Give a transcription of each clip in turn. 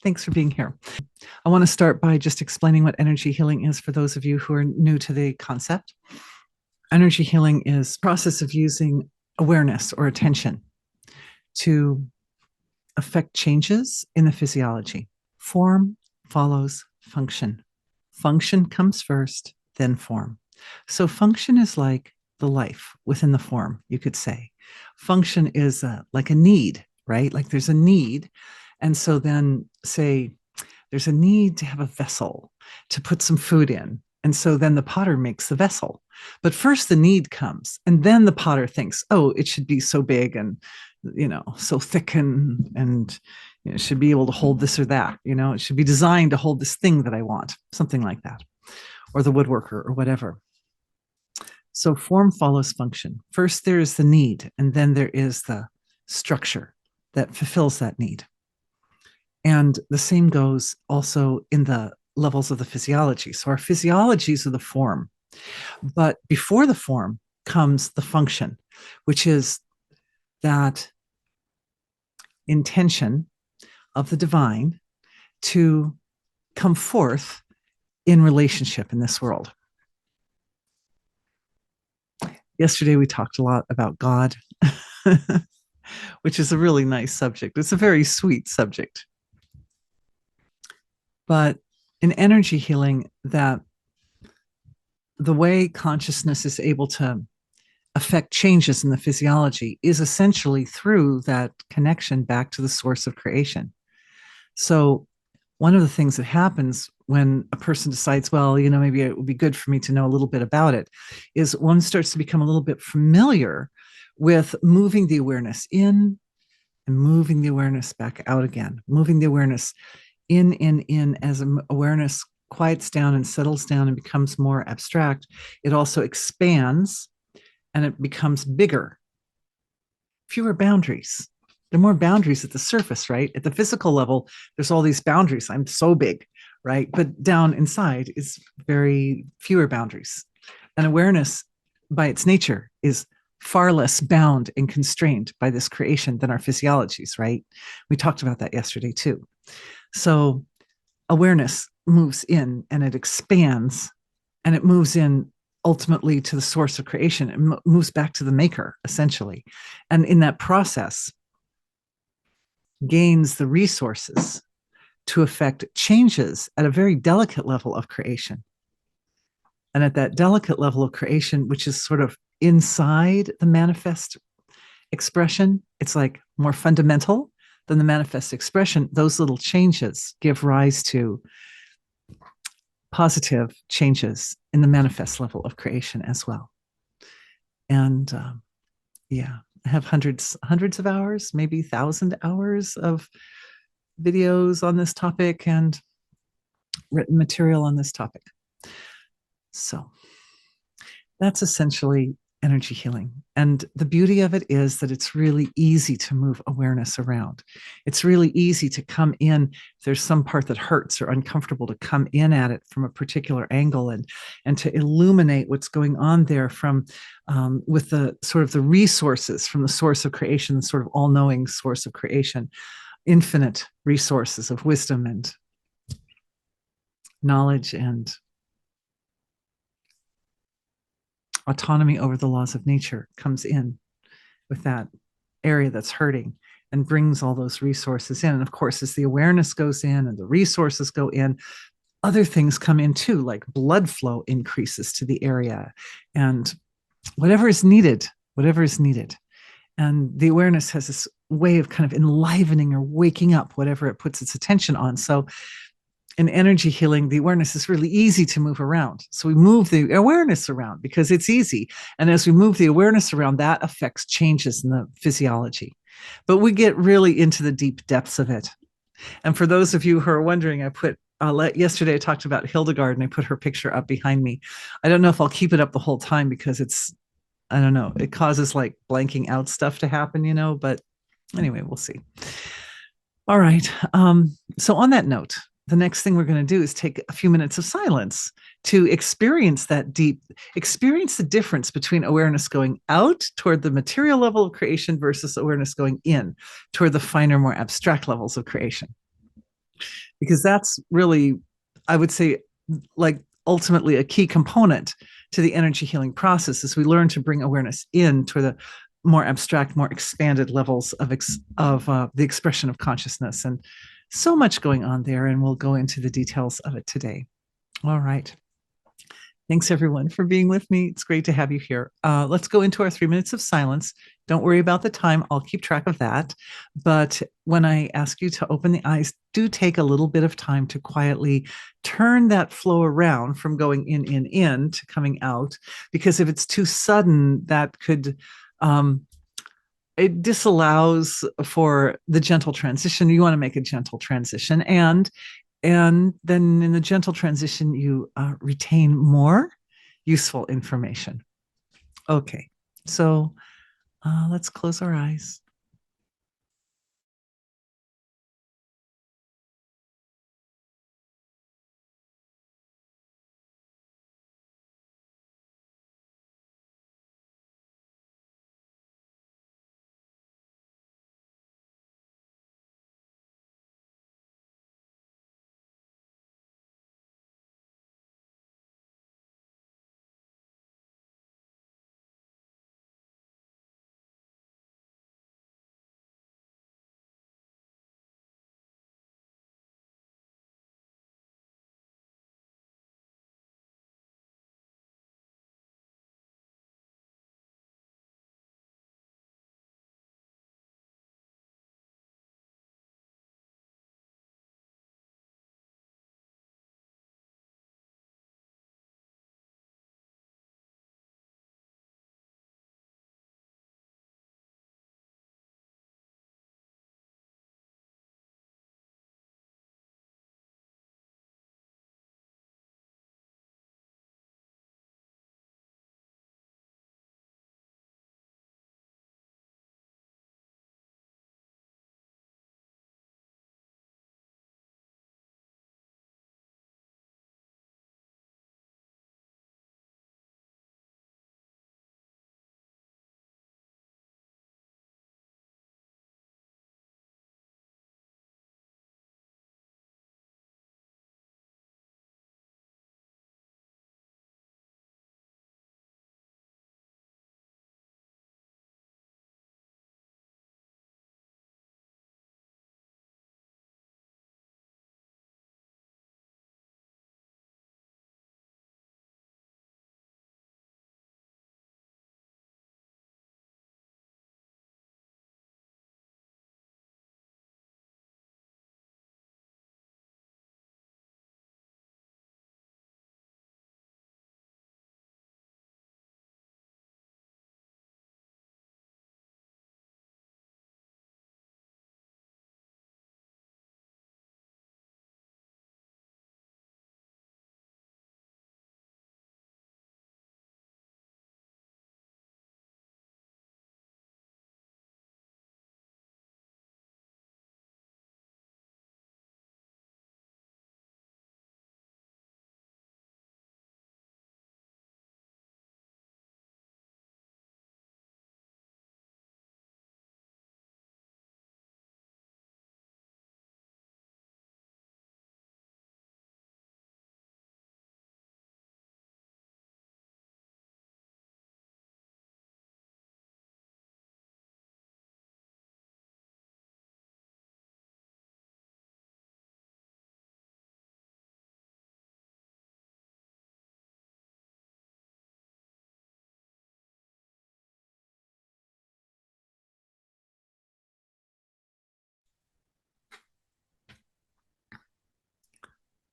Thanks for being here. I want to start by just explaining what energy healing is for those of you who are new to the concept. Energy healing is a process of using awareness or attention to affect changes in the physiology. Form follows function. Function comes first, then form. So function is like the life within the form, you could say. Function is like a need, right? Like there's a need. And so then say there's a need to have a vessel to put some food in. And so then the potter makes the vessel. But first the need comes. And then the potter thinks, oh, it should be so big and, so thick and it should be able to hold this or that. It should be designed to hold this thing that I want, something like that, or the woodworker or whatever. So form follows function. First there is the need, and then there is the structure that fulfills that need. And the same goes also in the levels of the physiology. So our physiologies are the form, but before the form comes the function, which is that intention of the divine to come forth in relationship in this world. Yesterday, we talked a lot about God, which is a really nice subject. It's a very sweet subject. But in energy healing, that the way consciousness is able to affect changes in the physiology is essentially through that connection back to the source of creation. So one of the things that happens when a person decides, well, maybe it would be good for me to know a little bit about it, is one starts to become a little bit familiar with moving the awareness in and moving the awareness back out again, moving the awareness in as awareness quiets down and settles down and becomes more abstract. It also expands and it becomes bigger. Fewer boundaries. There are more boundaries at the surface, right? At the physical level, there's all these boundaries. I'm so big, right? But down inside is very fewer boundaries. And awareness by its nature is far less bound and constrained by this creation than our physiologies, right? We talked about that yesterday too. So awareness moves in and it expands and it moves in ultimately to the source of creation. It moves back to the maker, essentially. And in that process, gains the resources to affect changes at a very delicate level of creation. And at that delicate level of creation, which is sort of inside the manifest expression, it's like more fundamental than the manifest expression. Those little changes give rise to positive changes in the manifest level of creation as well. And I have hundreds of hours, maybe 1,000 hours of videos on this topic and written material on this topic. So that's essentially energy healing. And the beauty of it is that it's really easy to move awareness around. It's really easy to come in. If there's some part that hurts or uncomfortable, to come in at it from a particular angle and to illuminate what's going on there from with the sort of the resources from the source of creation, the sort of all-knowing source of creation, infinite resources of wisdom and knowledge and autonomy over the laws of nature comes in with that area that's hurting and brings all those resources in. And of course, as the awareness goes in and the resources go in, other things come in too, like blood flow increases to the area and whatever is needed. And the awareness has this way of kind of enlivening or waking up whatever it puts its attention on. So in energy healing, the awareness is really easy to move around. So we move the awareness around because it's easy. And as we move the awareness around, that affects changes in the physiology. But we get really into the deep depths of it. And for those of you who are wondering, yesterday I talked about Hildegard and I put her picture up behind me. I don't know if I'll keep it up the whole time because I don't know, it causes like blanking out stuff to happen, but anyway, we'll see. All right. So on that note, the next thing we're going to do is take a few minutes of silence to experience the difference between awareness going out toward the material level of creation versus awareness going in toward the finer, more abstract levels of creation. because that's really, I would say, like ultimately a key component to the energy healing process is we learn to bring awareness into the more abstract, more expanded levels of the expression of consciousness, and so much going on there. And we'll go into the details of it today. All right. Thanks, everyone, for being with me. It's great to have you here. Let's go into our 3 minutes of silence. Don't worry about the time. I'll keep track of that. But when I ask you to open the eyes, do take a little bit of time to quietly turn that flow around from going in to coming out. Because if it's too sudden, that could, it disallows for the gentle transition. You want to make a gentle transition. And then in the gentle transition, you retain more useful information. Okay, so let's close our eyes.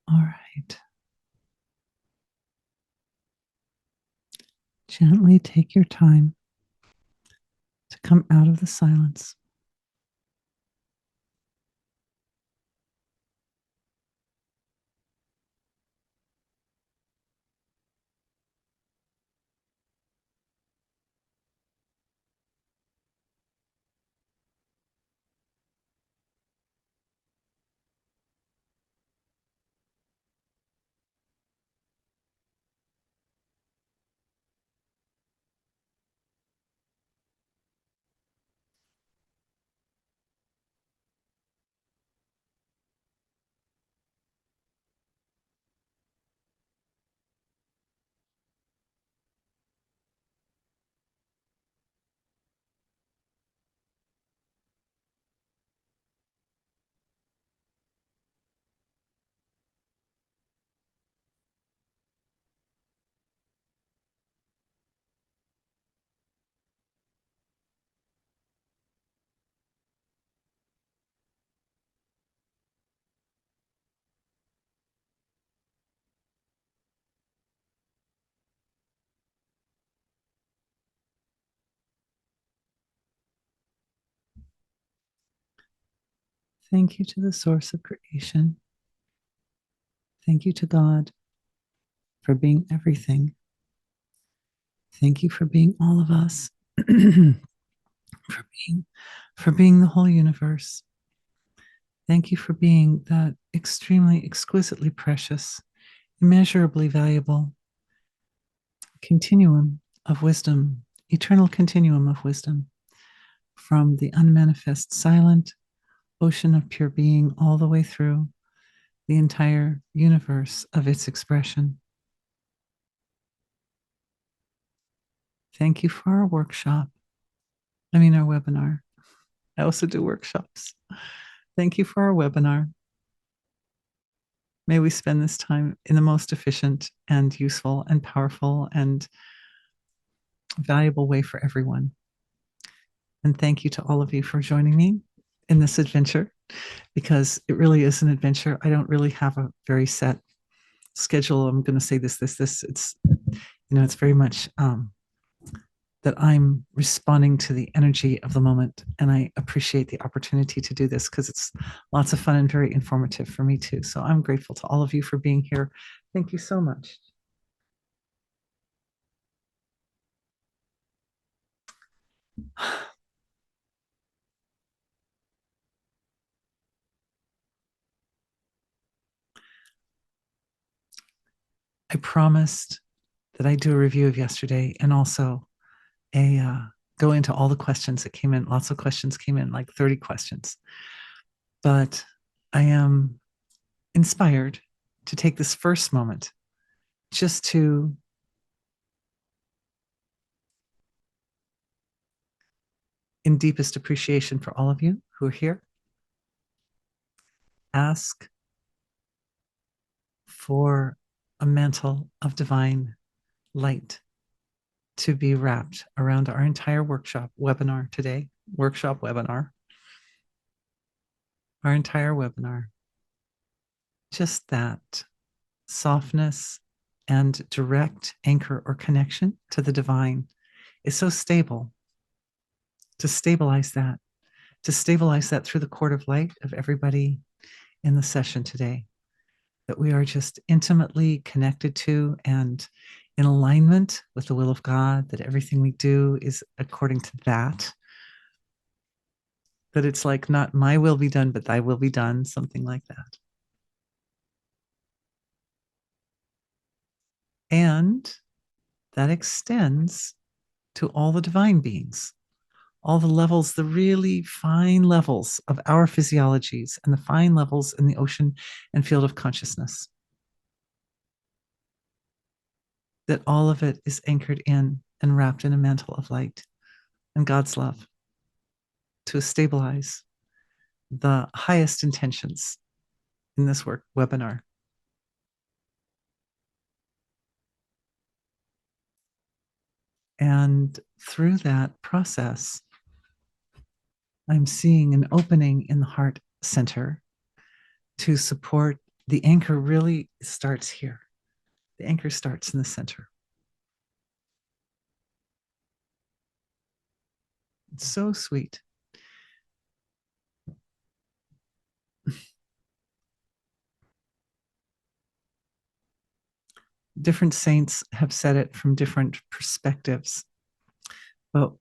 All right. Gently take your time to come out of the silence. Thank you to the source of creation. Thank you to God for being everything. Thank you for being all of us, for being the whole universe. Thank you for being that extremely exquisitely precious, immeasurably valuable continuum of wisdom, eternal continuum of wisdom, from the unmanifest silent ocean of pure being all the way through the entire universe of its expression. Thank you for our workshop. Our webinar. I also do workshops. Thank you for our webinar. May we spend this time in the most efficient and useful and powerful and valuable way for everyone. And thank you to all of you for joining me in this adventure, because it really is an adventure. I don't really have a very set schedule. I'm going to say this. It's, it's very much that I'm responding to the energy of the moment. And I appreciate the opportunity to do this because it's lots of fun and very informative for me too. So I'm grateful to all of you for being here. Thank you so much. I promised that I'd do a review of yesterday and also go into all the questions that came in. Lots of questions came in, like 30 questions. But I am inspired to take this first moment just to in deepest appreciation for all of you who are here, ask for a mantle of divine light to be wrapped around our entire webinar today, our entire webinar. Just that softness and direct anchor or connection to the divine is so stable. To stabilize that through the cord of light of everybody in the session today, that we are just intimately connected to and in alignment with the will of God, that everything we do is according to that it's like not my will be done, but thy will be done, something like that. And that extends to all the divine beings, all the levels, the really fine levels of our physiologies and the fine levels in the ocean and field of consciousness. That all of it is anchored in and wrapped in a mantle of light and God's love to stabilize the highest intentions in this webinar. And through that process, I'm seeing an opening in the heart center to support. The anchor really starts here. The anchor starts in the center. It's so sweet. Different saints have said it from different perspectives. But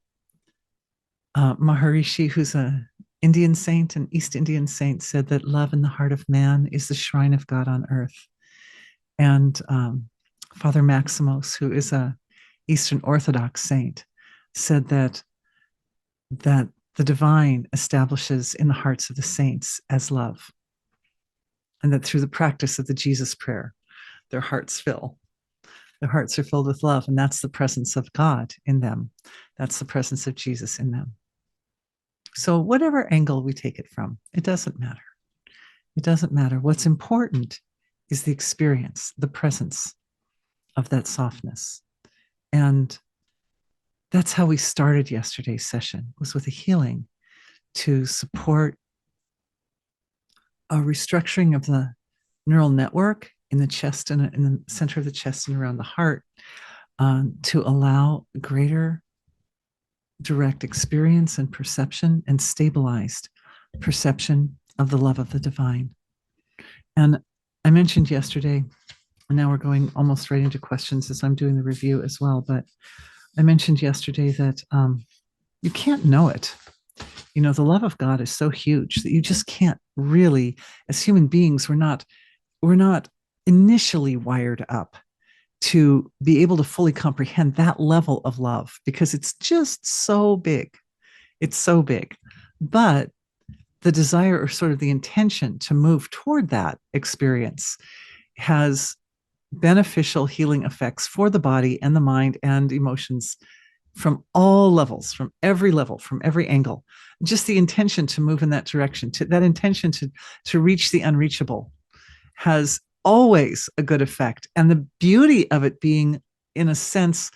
Maharishi, who's an Indian saint, an East Indian saint, said that love in the heart of man is the shrine of God on earth. And Father Maximos, who is a Eastern Orthodox saint, said that the divine establishes in the hearts of the saints as love. And that through the practice of the Jesus prayer, their hearts fill. Their hearts are filled with love, and that's the presence of God in them. That's the presence of Jesus in them. So whatever angle we take it from, it doesn't matter. It doesn't matter. What's important is the experience, the presence of that softness. And that's how we started yesterday's session, was with a healing to support a restructuring of the neural network in the chest and in the center of the chest and around the heart, to allow greater direct experience and perception and stabilized perception of the love of the divine. And I mentioned yesterday, and now we're going almost right into questions as I'm doing the review as well, but I mentioned yesterday that you can't know it. You know, the love of God is so huge that you just can't really, as human beings, we're not initially wired up to be able to fully comprehend that level of love because it's just so big. It's so big. But the desire or sort of the intention to move toward that experience has beneficial healing effects for the body and the mind and emotions from all levels, from every level, from every angle. Just the intention to move in that direction, to that intention to reach the unreachable has always a good effect. And the beauty of it being, in a sense,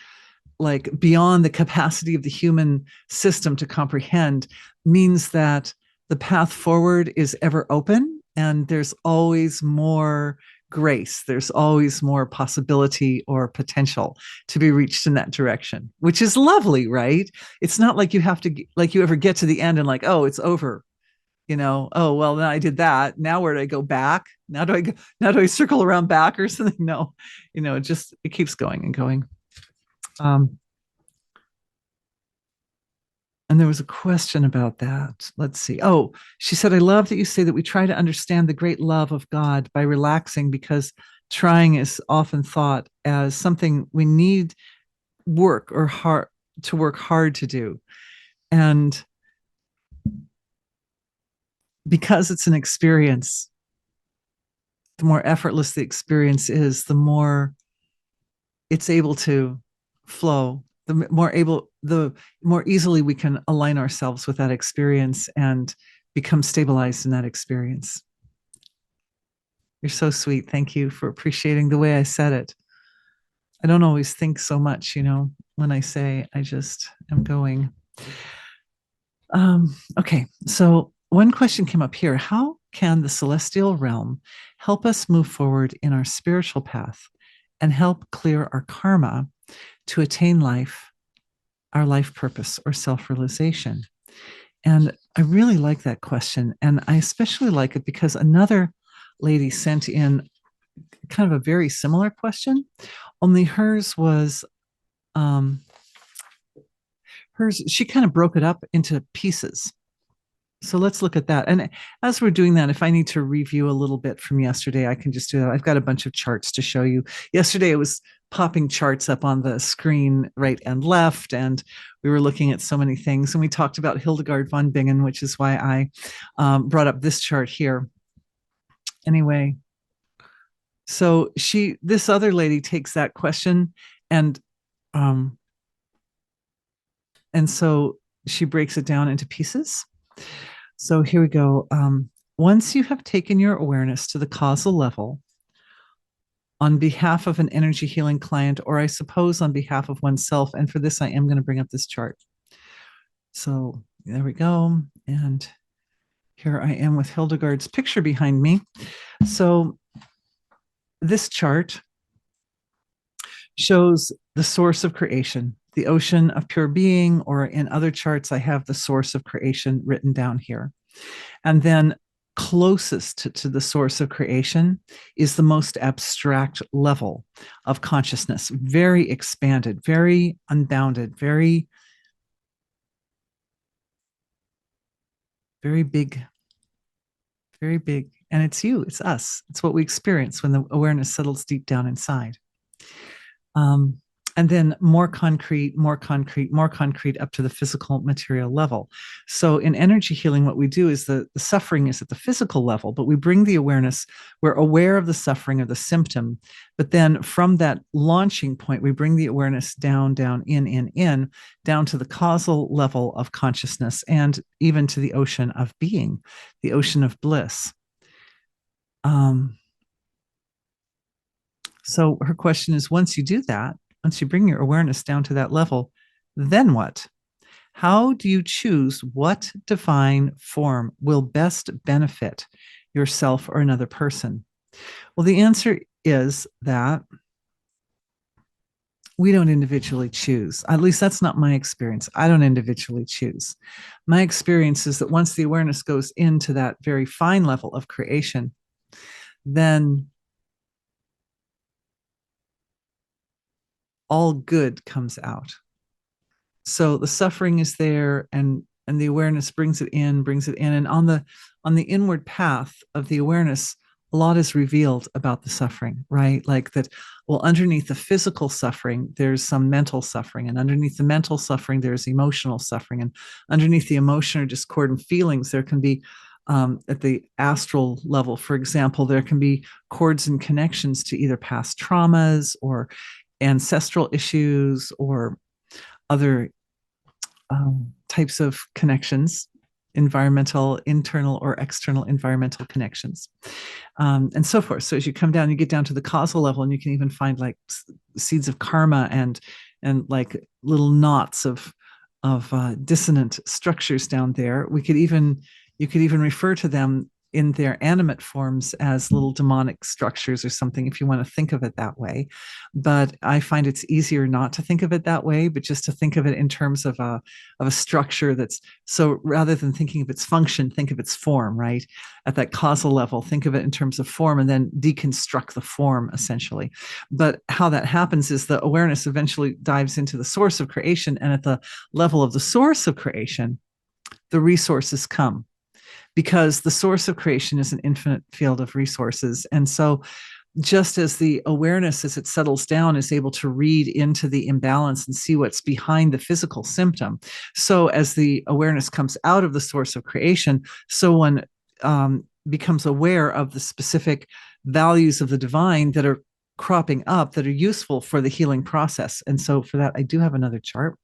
like beyond the capacity of the human system to comprehend means that the path forward is ever open and there's always more grace. There's always more possibility or potential to be reached in that direction, which is lovely, right? It's not like you have to, like you ever get to the end and like, oh, it's over. Oh, well, then I did that. Now where do I go back? Now do I circle around back or something? No, it keeps going and going. Um, and there was a question about that. Let's see. Oh, she said, I love that you say that we try to understand the great love of God by relaxing because trying is often thought as something we need work or hard to work hard to do. And because it's an experience, the more effortless the experience is, the more it's able to flow, the more easily we can align ourselves with that experience and become stabilized in that experience. You're so sweet. Thank you for appreciating the way I said it. I don't always think so much, when I say I just am going. Okay, so one question came up here. How can the celestial realm help us move forward in our spiritual path and help clear our karma to attain our life purpose or self-realization? And I really like that question. And I especially like it because another lady sent in kind of a very similar question, only hers was, she kind of broke it up into pieces. So let's look at that. And as we're doing that, if I need to review a little bit from yesterday, I can just do that. I've got a bunch of charts to show you. Yesterday, it was popping charts up on the screen right and left, and we were looking at so many things. And we talked about Hildegard von Bingen, which is why I brought up this chart here. Anyway, so this other lady takes that question and so she breaks it down into pieces. So here we go. Once you have taken your awareness to the causal level on behalf of an energy healing client, or I suppose on behalf of oneself, and for this, I am going to bring up this chart. So there we go. And here I am with Hildegard's picture behind me. So this chart shows the source of creation, the ocean of pure being, or in other charts, I have the source of creation written down here. And then closest to the source of creation is the most abstract level of consciousness, very expanded, very unbounded, very, very big, very big. And it's you, it's us. It's what we experience when the awareness settles deep down inside. And then more concrete, more concrete, more concrete up to the physical material level. So in energy healing, what we do is the suffering is at the physical level, but we bring the awareness, we're aware of the suffering or the symptom, but then from that launching point, we bring the awareness down, down, in, down to the causal level of consciousness and even to the ocean of being, the ocean of bliss. So her question is, once you do that, once you bring your awareness down to that level, then what? How do you choose what divine form will best benefit yourself or another person? Well, the answer is that we don't individually choose. At least that's not my experience. I don't individually choose. My experience is that once the awareness goes into that very fine level of creation, then all good comes out. So the suffering is there, and the awareness brings it in, and on the inward path of the awareness, a lot is revealed about the suffering, right? Like that, well, underneath the physical suffering there's some mental suffering, and underneath the mental suffering there's emotional suffering, and underneath the emotional discordant feelings there can be, at the astral level, for example, there can be cords and connections to either past traumas or ancestral issues or other types of connections, environmental, internal or external environmental connections, and so forth. So as you come down, you get down to the causal level, and you can even find like seeds of karma and like little knots of dissonant structures down there. You could even refer to them in their animate forms as little demonic structures or something, if you want to think of it that way. But I find it's easier not to think of it that way, but just to think of it in terms of a structure that's, so rather than thinking of its function, think of its form, right? At that causal level, think of it in terms of form and then deconstruct the form essentially. But how that happens is the awareness eventually dives into the source of creation, and at the level of the source of creation, the resources come, because the source of creation is an infinite field of resources. And so just as the awareness, as it settles down, is able to read into the imbalance and see what's behind the physical symptom, so as the awareness comes out of the source of creation, so one becomes aware of the specific values of the divine that are cropping up that are useful for the healing process. And so for that, I do have another chart.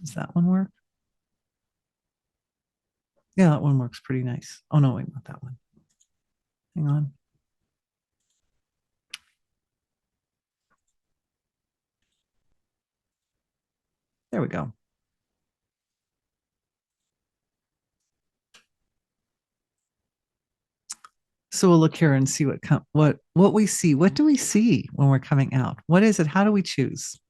Does that one work? Yeah, that one works pretty nice. Oh, no, wait, not that one. Hang on. There we go. So we'll look here and see what we see. What do we see when we're coming out? What is it? How do we choose?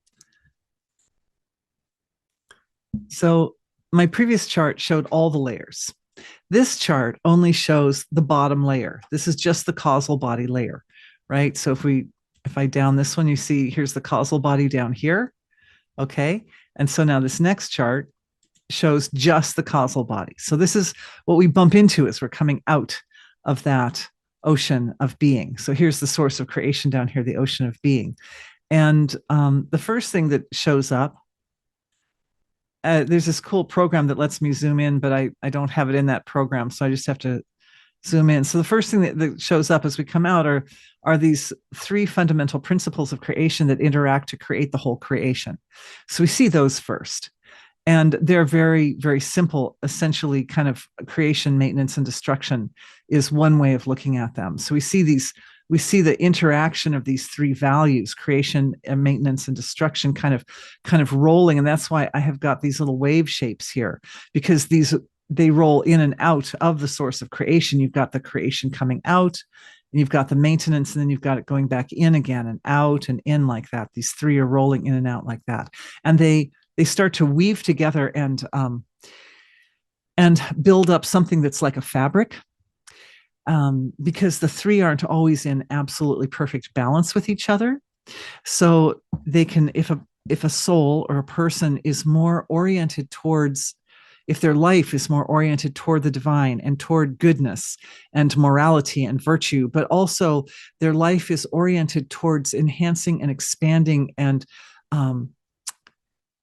So my previous chart showed all the layers. This chart only shows the bottom layer. This is just the causal body layer, right? So if I down this one, you see here's the causal body down here. Okay. And so now this next chart shows just the causal body. So this is what we bump into as we're coming out of that ocean of being. So here's the source of creation down here, the ocean of being. And the first thing that shows up, there's this cool program that lets me zoom in, but I don't have it in that program. So I just have to zoom in. So the first thing that shows up as we come out are these three fundamental principles of creation that interact to create the whole creation. So we see those first. And they're very, very simple. Essentially, kind of creation, maintenance, and destruction is one way of looking at them. So we see the interaction of these three values, creation and maintenance and destruction, kind of rolling. And that's why I have got these little wave shapes here, because they roll in and out of the source of creation. You've got the creation coming out, and you've got the maintenance, and then you've got it going back in again and out and in like that. These three are rolling in and out like that. And they start to weave together and build up something that's like a fabric, because the three aren't always in absolutely perfect balance with each other. So they can, if a soul or a person is more oriented towards, if their life is more oriented toward the divine and toward goodness and morality and virtue, but also their life is oriented towards enhancing and expanding and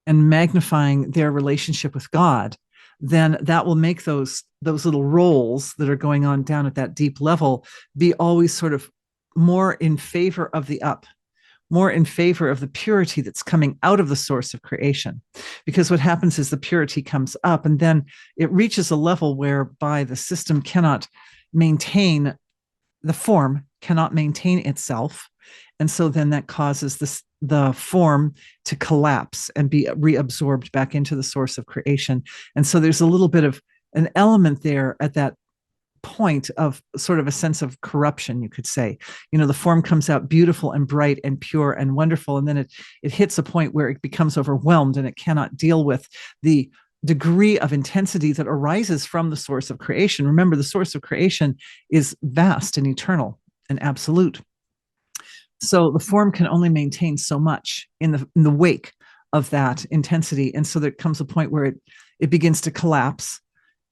magnifying their relationship with God, then that will make those little rolls that are going on down at that deep level be always sort of more in favor of the up, more in favor of the purity that's coming out of the source of creation. Because what happens is the purity comes up, and then it reaches a level whereby the system cannot maintain, the form cannot maintain itself. And so then that causes the form to collapse and be reabsorbed back into the source of creation. And so there's a little bit of an element there at that point of sort of a sense of corruption, you could say. The form comes out beautiful and bright and pure and wonderful, and then it hits a point where it becomes overwhelmed and it cannot deal with the degree of intensity that arises from the source of creation. Remember, the source of creation is vast and eternal and absolute. So the form can only maintain so much in the wake of that intensity. And so there comes a point where it begins to collapse,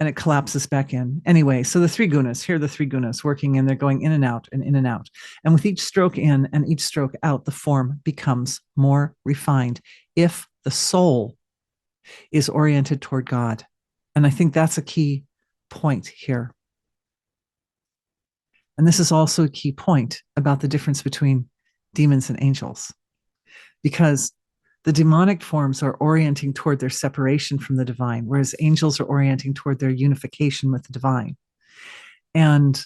and it collapses back in. Anyway, so the three gunas, here are the three gunas working, and they're going in and out and in and out. And with each stroke in and each stroke out, the form becomes more refined if the soul is oriented toward God. And I think that's a key point here. And this is also a key point about the difference between demons and angels, because the demonic forms are orienting toward their separation from the divine, whereas angels are orienting toward their unification with the divine. And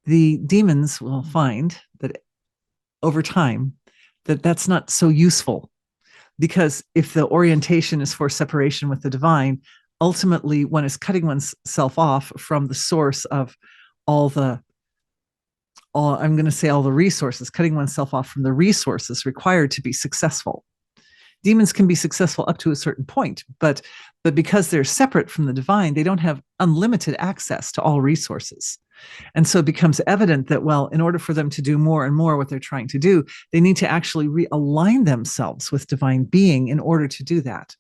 the demons will find that over time that that's not so useful, because if the orientation is for separation with the divine, ultimately one is cutting oneself off from the source of all the resources, cutting oneself off from the resources required to be successful. Demons can be successful up to a certain point, but because they're separate from the divine, they don't have unlimited access to all resources. And so it becomes evident that, well, in order for them to do more and more what they're trying to do, they need to actually realign themselves with divine being in order to do that.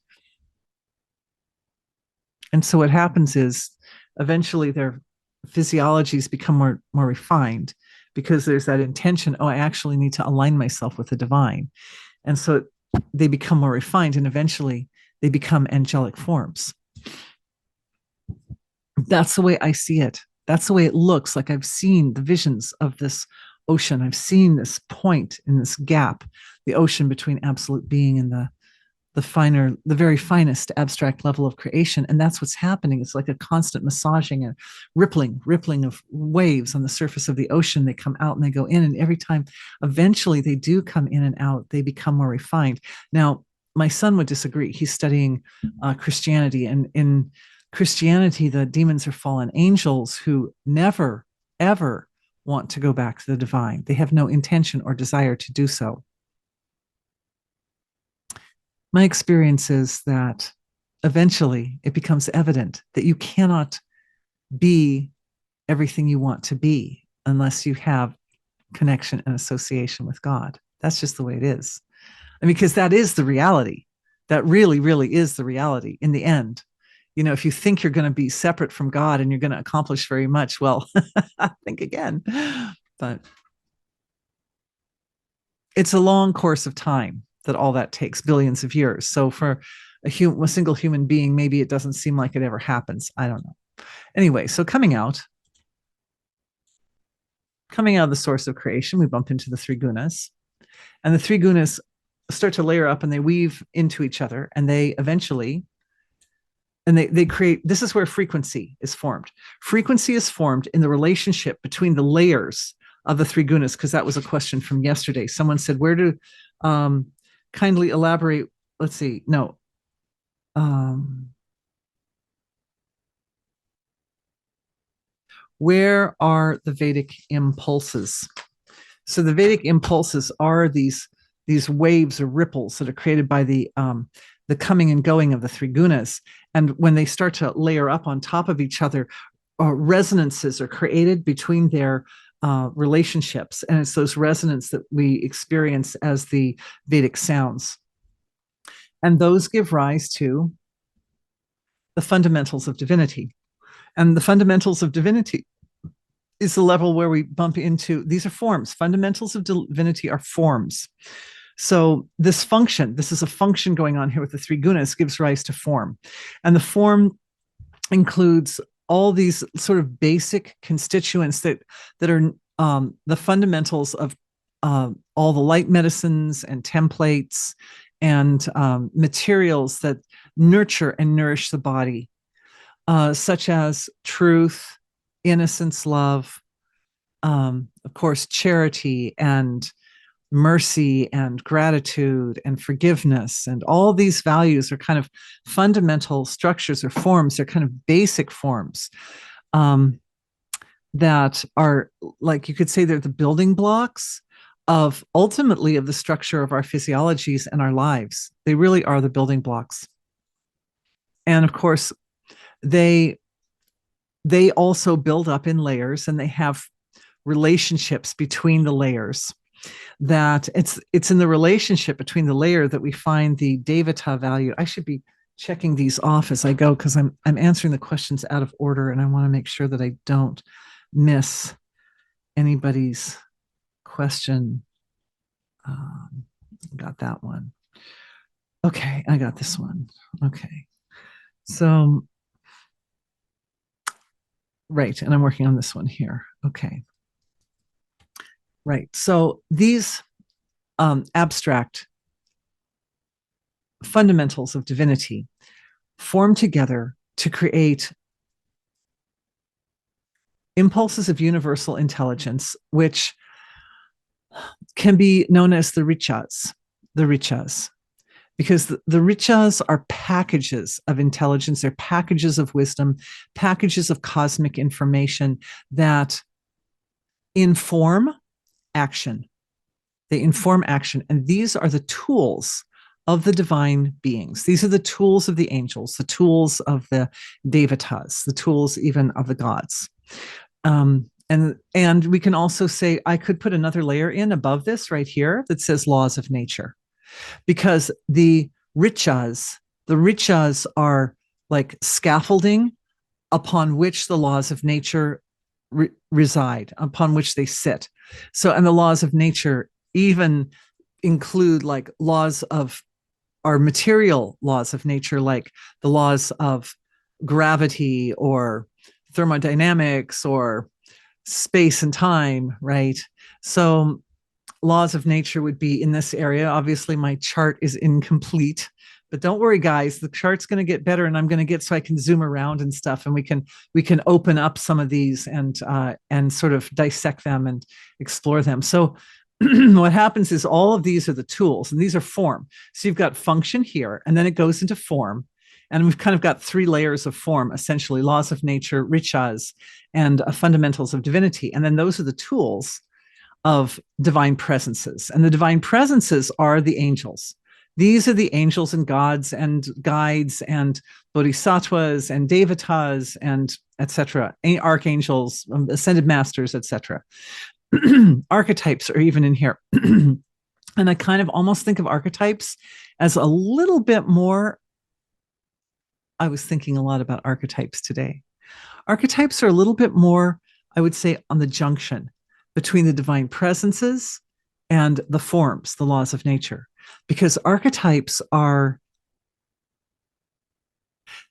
And so what happens is eventually their physiologies become more refined, because there's that intention, I actually need to align myself with the divine. And so they become more refined, and eventually they become angelic forms. That's the way I see it. That's the way it looks. Like I've seen the visions of this ocean. I've seen this point in this gap, the ocean between absolute being and the very finest abstract level of creation. And that's what's happening. It's like a constant massaging and rippling of waves on the surface of the ocean. They come out and they go in, and every time eventually they do come in and out, they become more refined. Now, my son would disagree. He's studying Christianity, and in Christianity, the demons are fallen angels who never, ever want to go back to the divine. They have no intention or desire to do so. My experience is that eventually it becomes evident that you cannot be everything you want to be unless you have connection and association with God. That's just the way it is. I mean, because that is the reality. That really, really is the reality in the end. If you think you're going to be separate from God and you're going to accomplish very much, well, think again. But it's a long course of time that all that takes, billions of years. So for a single human being, maybe it doesn't seem like it ever happens. I don't know. Anyway, so coming out of the source of creation, we bump into the three gunas, and the three gunas start to layer up and they weave into each other, and they eventually, and they create, this is where frequency is formed. Frequency is formed in the relationship between the layers of the three gunas, because that was a question from yesterday. Someone said, where do, kindly elaborate, let's see, no. Where are the Vedic impulses? So the Vedic impulses are these waves or ripples that are created by the coming and going of the three gunas. And when they start to layer up on top of each other, resonances are created between their relationships. And it's those resonances that we experience as the Vedic sounds. And those give rise to the fundamentals of divinity. And the fundamentals of divinity is the level where we bump into, these are forms. Fundamentals of divinity are forms. So this is a function going on here with the three gunas, gives rise to form. And the form includes all these sort of basic constituents that are the fundamentals of all the light medicines and templates and materials that nurture and nourish the body, such as truth, innocence, love, of course, charity and mercy and gratitude and forgiveness. And all these values are kind of fundamental structures or forms. They're kind of basic forms. that are, like, you could say they're the building blocks of ultimately of the structure of our physiologies and our lives. They really are the building blocks. And of course, they also build up in layers, and they have relationships between the layers. That it's in the relationship between the layer that we find the devata value. I should be checking these off as I go, because I'm answering the questions out of order, and I want to make sure that I don't miss anybody's question. Got that one. Okay, I got this one. Okay. So, right, and I'm working on this one here. Okay. Right. So these abstract fundamentals of divinity form together to create impulses of universal intelligence, which can be known as the richas, because the richas are packages of intelligence, they're packages of wisdom, packages of cosmic information that inform action. They inform action, and these are the tools of the divine beings. These are the tools of the angels, the tools of the devatas, the tools even of the gods. And we can also say, I could put another layer in above this right here that says laws of nature, because the richas are like scaffolding upon which the laws of nature reside, upon which they sit. So, and the laws of nature even include like laws of our material laws of nature, like the laws of gravity or thermodynamics or space and time, right? So laws of nature would be in this area. Obviously, my chart is incomplete, but don't worry, guys. The chart's going to get better, and I'm going to get so I can zoom around and stuff, and we can open up some of these and sort of dissect them and explore them. So what happens is all of these are the tools, and these are form. So you've got function here, and then it goes into form. And we've kind of got three layers of form, essentially: laws of nature, richas, and fundamentals of divinity. And then those are the tools of divine presences. And the divine presences are the angels. These are the angels and gods and guides and bodhisattvas and devatas and etc., archangels, ascended masters, etc. Archetypes are even in here. And I kind of almost think of archetypes as a little bit more. I was thinking a lot about archetypes today. Archetypes are a little bit more, I would say, on the junction between the divine presences and the forms, the laws of nature, because archetypes they're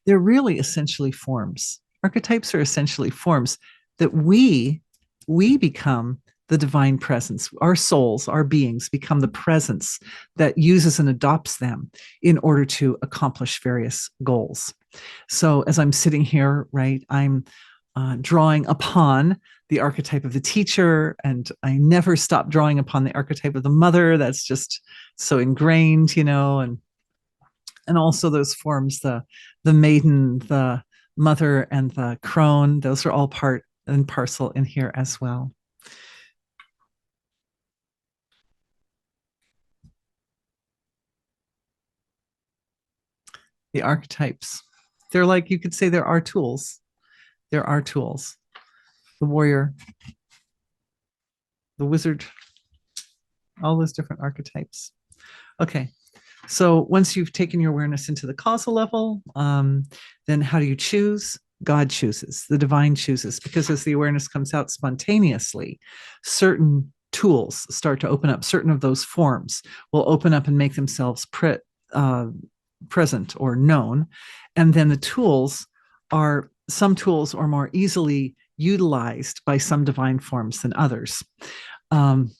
really essentially forms. Archetypes are essentially forms that we become the divine presence. Our souls, our beings become the presence that uses and adopts them in order to accomplish various goals. So as I'm sitting here, right, I'm drawing upon the archetype of the teacher, and I never stop drawing upon the archetype of the mother. That's just so ingrained, and also those forms, the maiden, the mother, and the crone. Those are all part and parcel in here as well. The archetypes, they're like, you could say there are tools. There are tools. The warrior, the wizard, all those different archetypes. Okay. So once you've taken your awareness into the causal level, then how do you choose? God chooses, the divine chooses, because as the awareness comes out spontaneously, certain tools start to open up. Certain of those forms will open up and make themselves present or known. And then the tools some tools are more easily utilized by some divine forms than others. And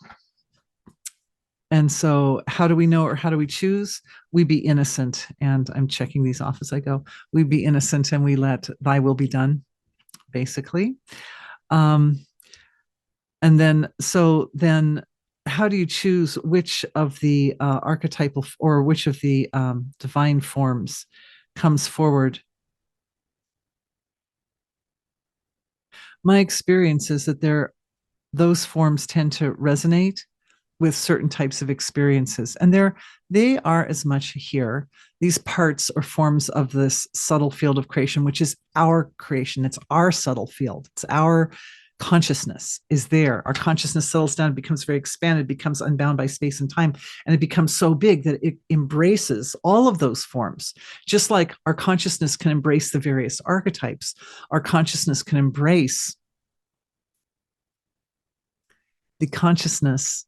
so how do we know, or how do we choose? We be innocent. And I'm checking these off as I go. We be innocent and we let thy will be done, basically. And then how do you choose which of the archetypal or which of the divine forms comes forward? My experience is that those forms tend to resonate with certain types of experiences. And they are as much here, these parts or forms of this subtle field of creation, which is our creation. It's our subtle field. It's our consciousness is there. Our consciousness settles down, becomes very expanded, becomes unbound by space and time. And it becomes so big that it embraces all of those forms. Just like our consciousness can embrace the various archetypes, our consciousness can embrace the consciousness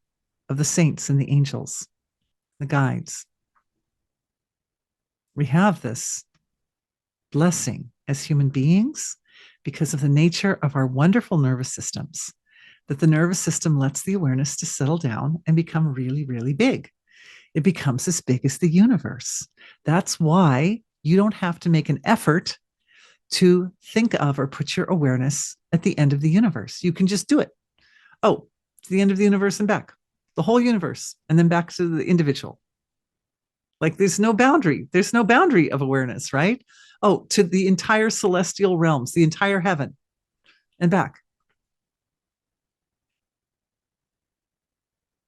of the saints and the angels, the guides. We have this blessing as human beings because of the nature of our wonderful nervous systems, that the nervous system lets the awareness to settle down and become really, really big. It becomes as big as the universe. That's why you don't have to make an effort to think of or put your awareness at the end of the universe. You can just do it. Oh, to the end of the universe and back, the whole universe, and then back to the individual. Like there's no boundary. There's no boundary of awareness, right? Oh, to the entire celestial realms, the entire heaven, and back.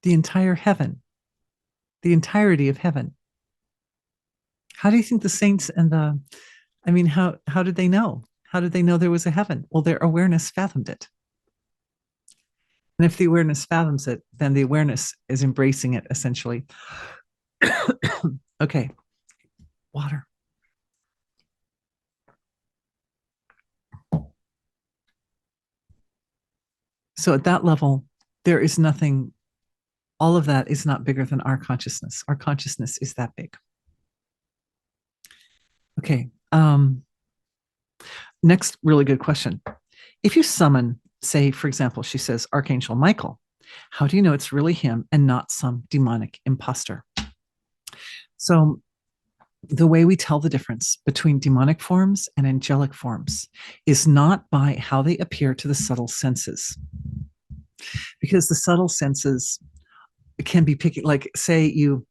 The entire heaven, the entirety of heaven. How do you think the saints and how did they know? How did they know there was a heaven? Well, their awareness fathomed it. And if the awareness fathoms it, then the awareness is embracing it essentially. Okay, water. So at that level, there is nothing, all of that is not bigger than our consciousness. Our consciousness is that big. Okay. Next really good question. If you summon, say, for example, she says, Archangel Michael, how do you know it's really him and not some demonic imposter? So the way we tell the difference between demonic forms and angelic forms is not by how they appear to the subtle senses. Because the subtle senses can be picking, like, say, you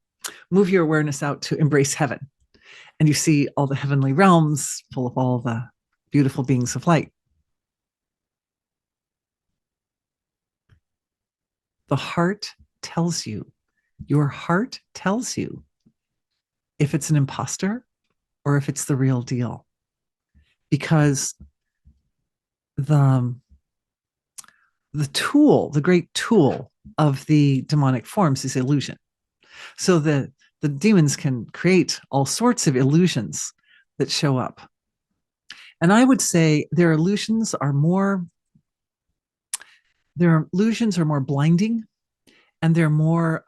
move your awareness out to embrace heaven, and you see all the heavenly realms full of all the beautiful beings of light. The heart tells you, your heart tells you if it's an imposter or if it's the real deal. Because the tool, the great tool of the demonic forms is illusion. So the demons can create all sorts of illusions that show up. And I would say their illusions are more blinding, and they're more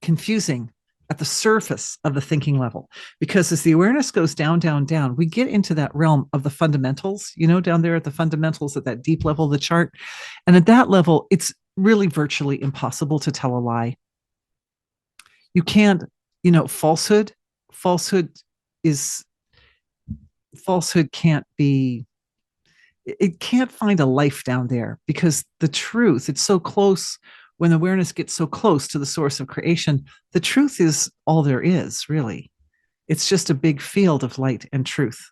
confusing at the surface of the thinking level. Because as the awareness goes down, down, down, we get into that realm of the fundamentals, down there at the fundamentals at that deep level of the chart. And at that level, it's really virtually impossible to tell a lie. You can't, falsehood can't be, it can't find a life down there, because the truth, it's so close. When awareness gets so close to the source of creation, the truth is all there is, really. It's just a big field of light and truth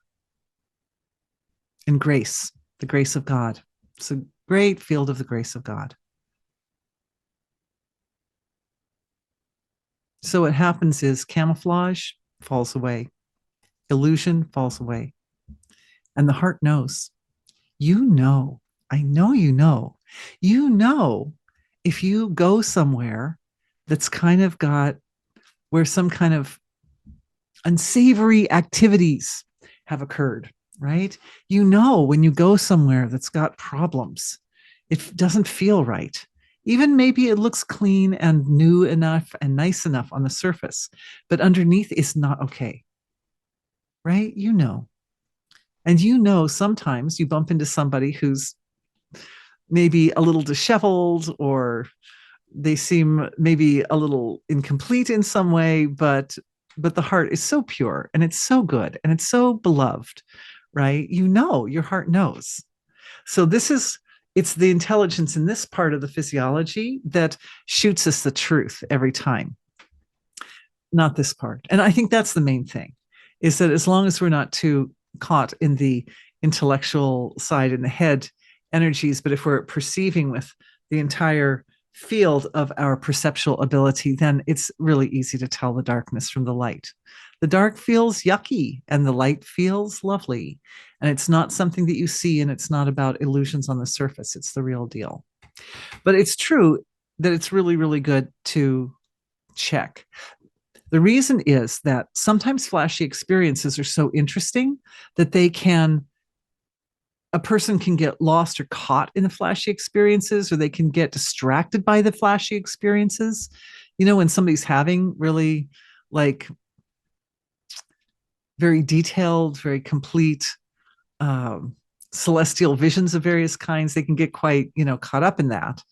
and grace, the grace of God. It's a great field of the grace of God. So what happens is camouflage falls away, illusion falls away, and the heart knows. I know if you go somewhere that's kind of got where some kind of unsavory activities have occurred, right? When you go somewhere that's got problems, it doesn't feel right. Even maybe it looks clean and new enough and nice enough on the surface, but underneath is not okay, right? And sometimes you bump into somebody who's maybe a little disheveled, or they seem maybe a little incomplete in some way, but the heart is so pure and it's so good and it's so beloved, right? Your heart knows. So it's the intelligence in this part of the physiology that shoots us the truth every time, not this part. And I think that's the main thing, is that as long as we're not too caught in the intellectual side in the head, energies, but if we're perceiving with the entire field of our perceptual ability, then it's really easy to tell the darkness from the light. The dark feels yucky and the light feels lovely. And it's not something that you see, and it's not about illusions on the surface. It's the real deal. But it's true that it's really, really good to check. The reason is that sometimes flashy experiences are so interesting that a person can get lost or caught in the flashy experiences, or they can get distracted by the flashy experiences. When somebody's having really like very detailed, very complete celestial visions of various kinds, they can get quite, caught up in that.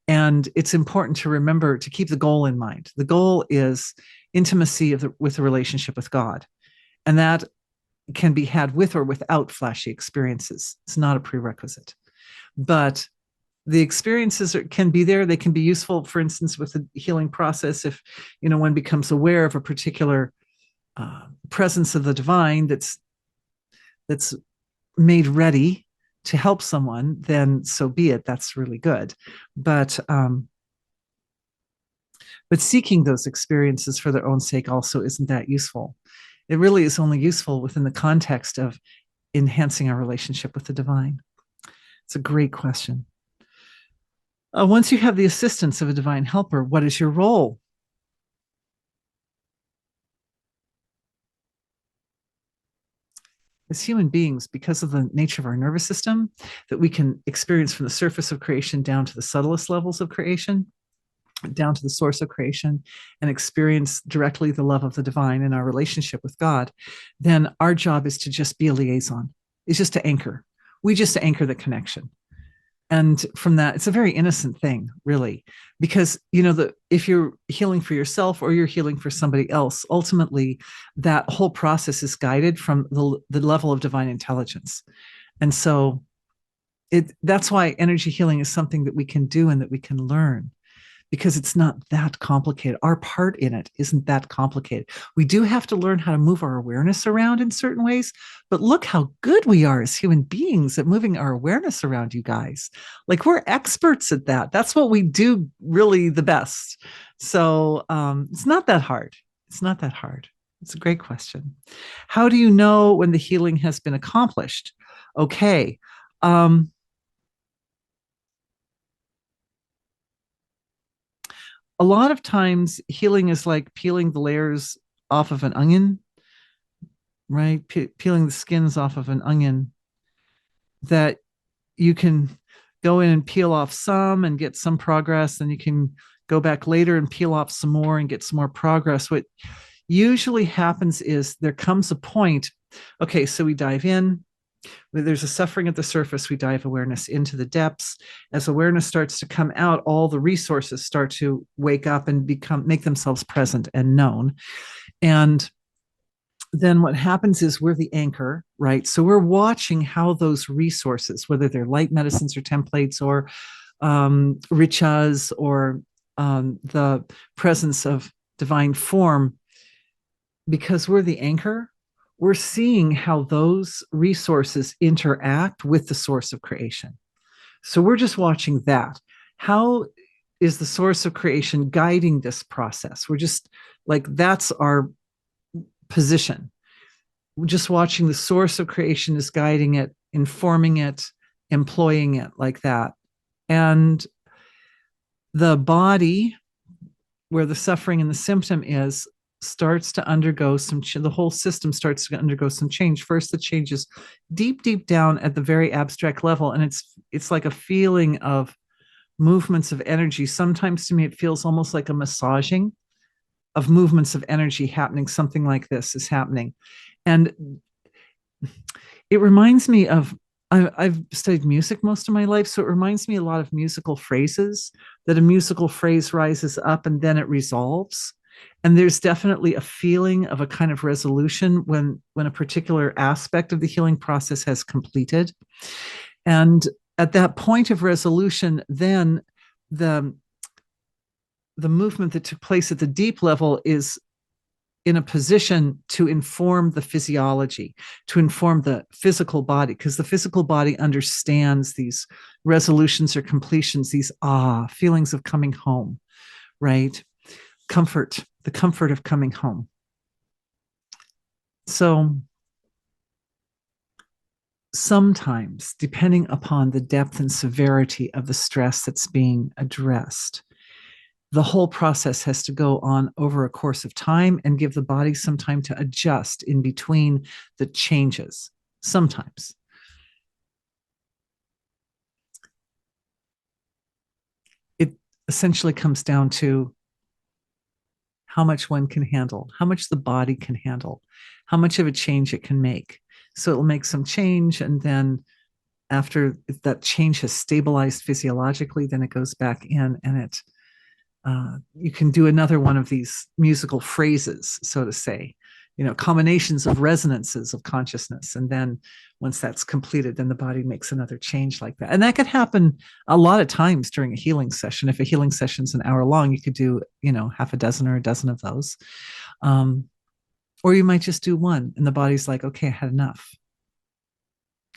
And it's important to remember to keep the goal in mind. The goal is intimacy with the relationship with God. And that can be had with or without flashy experiences. It's not a prerequisite. But the experiences can be there. They can be useful, for instance, with the healing process. If, one becomes aware of a particular presence of the divine that's made ready to help someone, then so be it. That's really good. But seeking those experiences for their own sake also isn't that useful. It really is only useful within the context of enhancing our relationship with the divine. It's a great question. Once you have the assistance of a divine helper, what is your role? As human beings, because of the nature of our nervous system, that we can experience from the surface of creation down to the subtlest levels of creation, down to the source of creation, and experience directly the love of the divine in our relationship with God, then our job is to just be a liaison. It's just to anchor. We just to anchor the connection. And from that, it's a very innocent thing, really, because, if you're healing for yourself or you're healing for somebody else, ultimately, that whole process is guided from the level of divine intelligence. And so that's why energy healing is something that we can do and that we can learn, because it's not that complicated. Our part in it isn't that complicated. We do have to learn how to move our awareness around in certain ways, but look how good we are as human beings at moving our awareness around, you guys. Like, we're experts at that. That's what we do really the best. So it's not that hard. It's not that hard. It's a great question. How do you know when the healing has been accomplished? Okay. A lot of times healing is like peeling the layers off of an onion, right? Peeling the skins off of an onion, that you can go in and peel off some and get some progress. Then you can go back later and peel off some more and get some more progress. What usually happens is there comes a point, okay, so we dive in, there's a suffering at the surface, we dive awareness into the depths. As awareness starts to come out, all the resources start to wake up and make themselves present and known. And then what happens is we're the anchor, right? So we're watching how those resources, whether they're light medicines or templates or riches or the presence of divine form, because we're the anchor, we're seeing how those resources interact with the source of creation. So we're just watching that. How is the source of creation guiding this process? We're just like, that's our position. We're just watching the source of creation is guiding it, informing it, employing it like that. And the body, where the suffering and the symptom is, starts to undergo the whole system starts to undergo some change. First, the change is deep down at the very abstract level, and it's like a feeling of movements of energy. Sometimes to me it feels almost like a massaging of movements of energy happening. Something like this is happening, and it reminds me of, I've studied music most of my life, so it reminds me a lot of musical phrases, that a musical phrase rises up and then it resolves. And there's definitely a feeling of a kind of resolution when a particular aspect of the healing process has completed. And at that point of resolution, then the movement that took place at the deep level is in a position to inform the physiology, to inform the physical body, because the physical body understands these resolutions or completions, these feelings of coming home, right? Comfort, the comfort of coming home. So sometimes, depending upon the depth and severity of the stress that's being addressed, the whole process has to go on over a course of time and give the body some time to adjust in between the changes. Sometimes. It essentially comes down to how much one can handle, how much the body can handle, how much of a change it can make. So it'll make some change, and then after that change has stabilized physiologically, then it goes back in, and you can do another one of these musical phrases, so to say, combinations of resonances of consciousness. And then once that's completed, then the body makes another change like that. And that could happen a lot of times during a healing session. If a healing session's an hour long, you could do, half a dozen or a dozen of those. Or you might just do one and the body's like, okay, I had enough.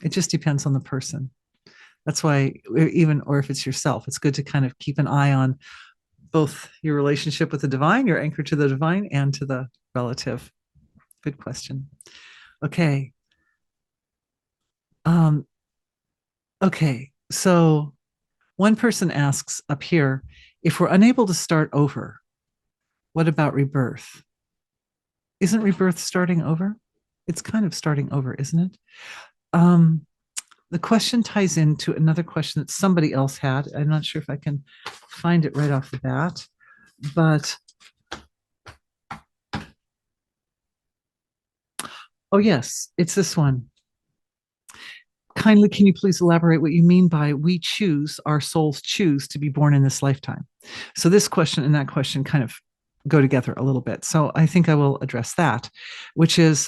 It just depends on the person. That's why or if it's yourself, it's good to kind of keep an eye on both your relationship with the divine, your anchor to the divine, and to the relative. Good question. Okay. Okay. So one person asks up here, if we're unable to start over, what about rebirth? Isn't rebirth starting over? It's kind of starting over, isn't it? The question ties into another question that somebody else had. I'm not sure if I can find it right off the bat, but oh yes, it's this one. Kindly, can you please elaborate what you mean by we choose, our souls choose to be born in this lifetime? So this question and that question kind of go together a little bit. So I think I will address that, which is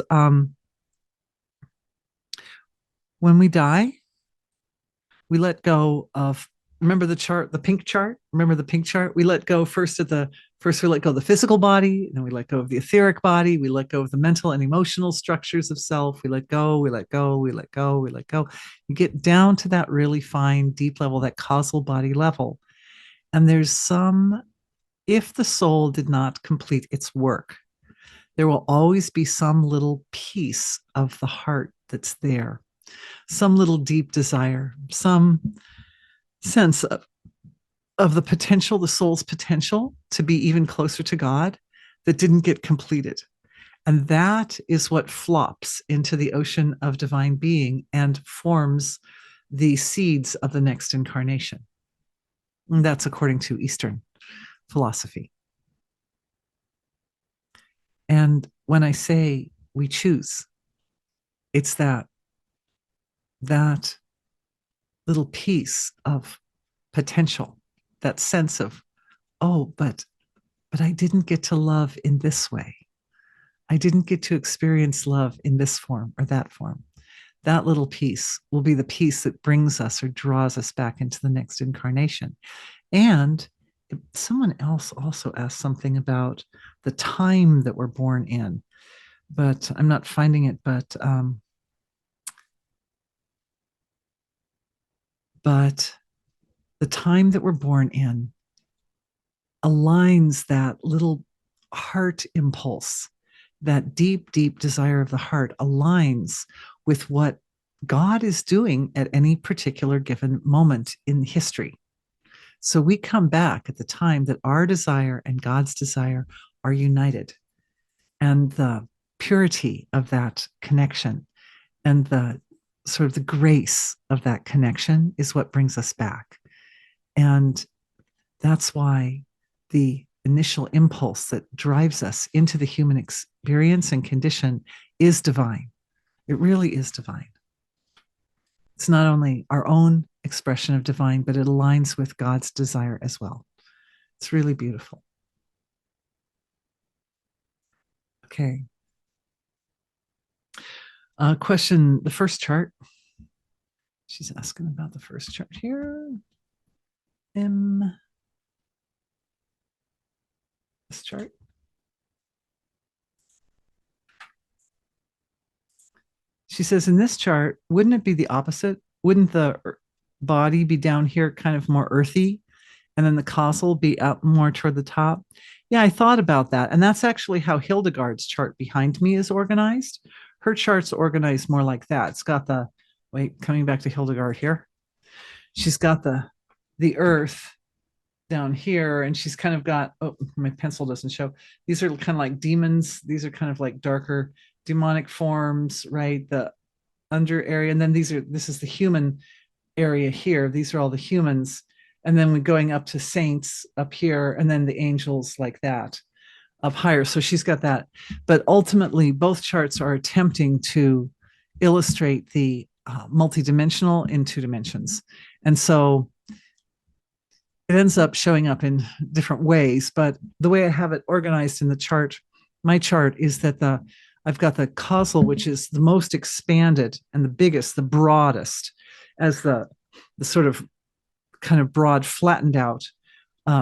when we die, we let go of, remember the chart, the pink chart? Remember the pink chart? We let go first we let go of the physical body, then we let go of the etheric body, we let go of the mental and emotional structures of self, we let go, we let go, we let go, we let go. You get down to that really fine, deep level, that causal body level. And if the soul did not complete its work, there will always be some little piece of the heart that's there, some little deep desire, some sense of the potential, the soul's potential to be even closer to God that didn't get completed. And that is what flops into the ocean of divine being and forms the seeds of the next incarnation. And that's according to Eastern philosophy. And when I say we choose, it's that little piece of potential, that sense of, oh, but I didn't get to love in this way. I didn't get to experience love in this form or that form. That little piece will be the piece that brings us or draws us back into the next incarnation. And someone else also asked something about the time that we're born in, but I'm not finding it. But the time that we're born in aligns that little heart impulse, that deep, deep desire of the heart aligns with what God is doing at any particular given moment in history. So we come back at the time that our desire and God's desire are united. And the purity of that connection and the sort of the grace of that connection is what brings us back. And that's why the initial impulse that drives us into the human experience and condition is divine. It really is divine. It's not only our own expression of divine, but it aligns with God's desire as well. It's really beautiful. Okay. Question, the first chart. She's asking about the first chart here. This chart. She says, in this chart, wouldn't it be the opposite? Wouldn't the body be down here kind of more earthy and then the causal be up more toward the top? Yeah, I thought about that. And that's actually how Hildegard's chart behind me is organized. Her chart's organized more like that. It's got the, wait, coming back to Hildegard here. She's got the earth down here, and she's kind of got, oh, my pencil doesn't show. These are kind of like demons. These are kind of like darker demonic forms, right? The under area. And then this is the human area here. These are all the humans. And then we're going up to saints up here, and then the angels like that up higher. So she's got that. But ultimately, both charts are attempting to illustrate the multidimensional in two dimensions. And so it ends up showing up in different ways. But the way I have it organized in the chart, my chart, is that I've got the causal, which is the most expanded and the biggest, the broadest, as the sort of kind of broad, flattened out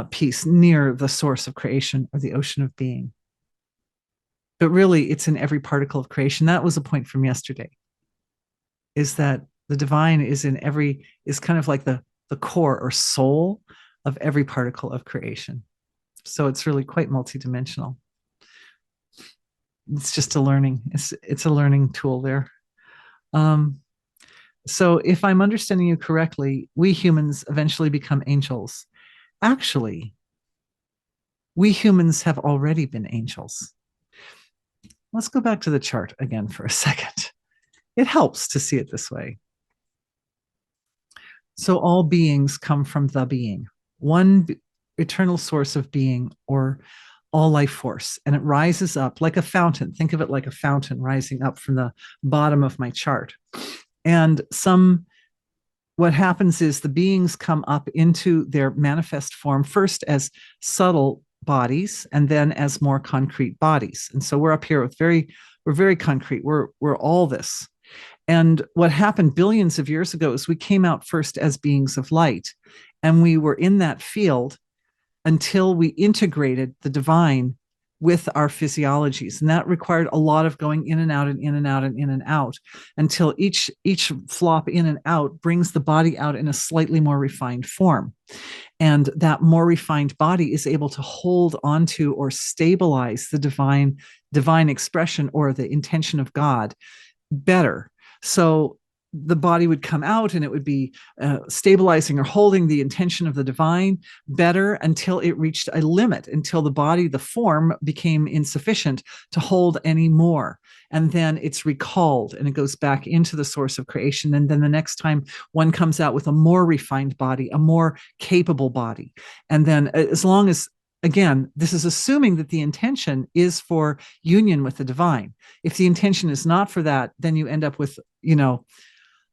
piece near the source of creation or the ocean of being. But really, it's in every particle of creation. That was a point from yesterday, is that the divine is kind of like the core or soul of every particle of creation. So it's really quite multidimensional. It's just a learning. It's a learning tool there. So if I'm understanding you correctly, we humans eventually become angels. Actually, we humans have already been angels. Let's go back to the chart again for a second. It helps to see it this way. So all beings come from the being, one eternal source of being, or all life force, and it rises up like a fountain. Think of it like a fountain rising up from the bottom of my chart. And what happens is the beings come up into their manifest form first as subtle bodies and then as more concrete bodies. And so we're up here with we're very concrete. We're all this. And what happened billions of years ago is we came out first as beings of light, and we were in that field until we integrated the divine with our physiologies. And that required a lot of going in and out and in and out and in and out until each flop in and out brings the body out in a slightly more refined form. And that more refined body is able to hold onto or stabilize the divine expression or the intention of God better. So the body would come out and it would be stabilizing or holding the intention of the divine better until it reached a limit, until the body, the form, became insufficient to hold any more. And then it's recalled and it goes back into the source of creation. And then the next time one comes out with a more refined body, a more capable body. And then as long as, again, this is assuming that the intention is for union with the divine. If the intention is not for that, then you end up with,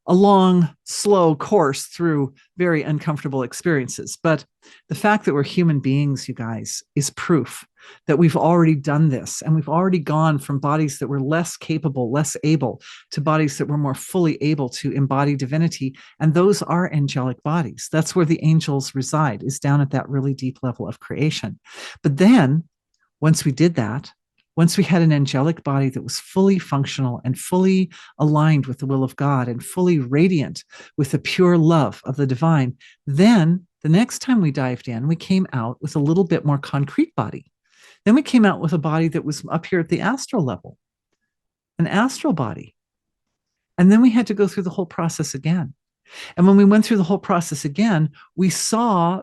a long, slow course through very uncomfortable experiences. But the fact that we're human beings, you guys, is proof that we've already done this. And we've already gone from bodies that were less capable, less able, to bodies that were more fully able to embody divinity. And those are angelic bodies. That's where the angels reside, is down at that really deep level of creation. But then, once we did that, once we had an angelic body that was fully functional and fully aligned with the will of God and fully radiant with the pure love of the divine, then the next time we dived in, we came out with a little bit more concrete body. Then we came out with a body that was up here at the astral level, an astral body. And then we had to go through the whole process again. And when we went through the whole process again, we saw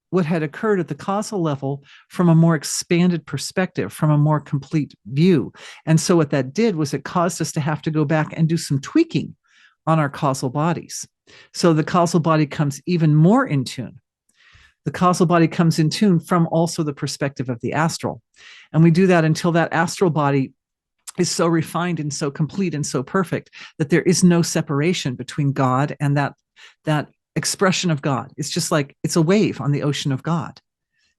what had occurred at the causal level from a more expanded perspective, from a more complete view. And so what that did was it caused us to have to go back and do some tweaking on our causal bodies. So the causal body comes even more in tune. The causal body comes in tune from also the perspective of the astral. And we do that until that astral body is so refined and so complete and so perfect that there is no separation between God and that expression of God. It's just like, it's a wave on the ocean of God.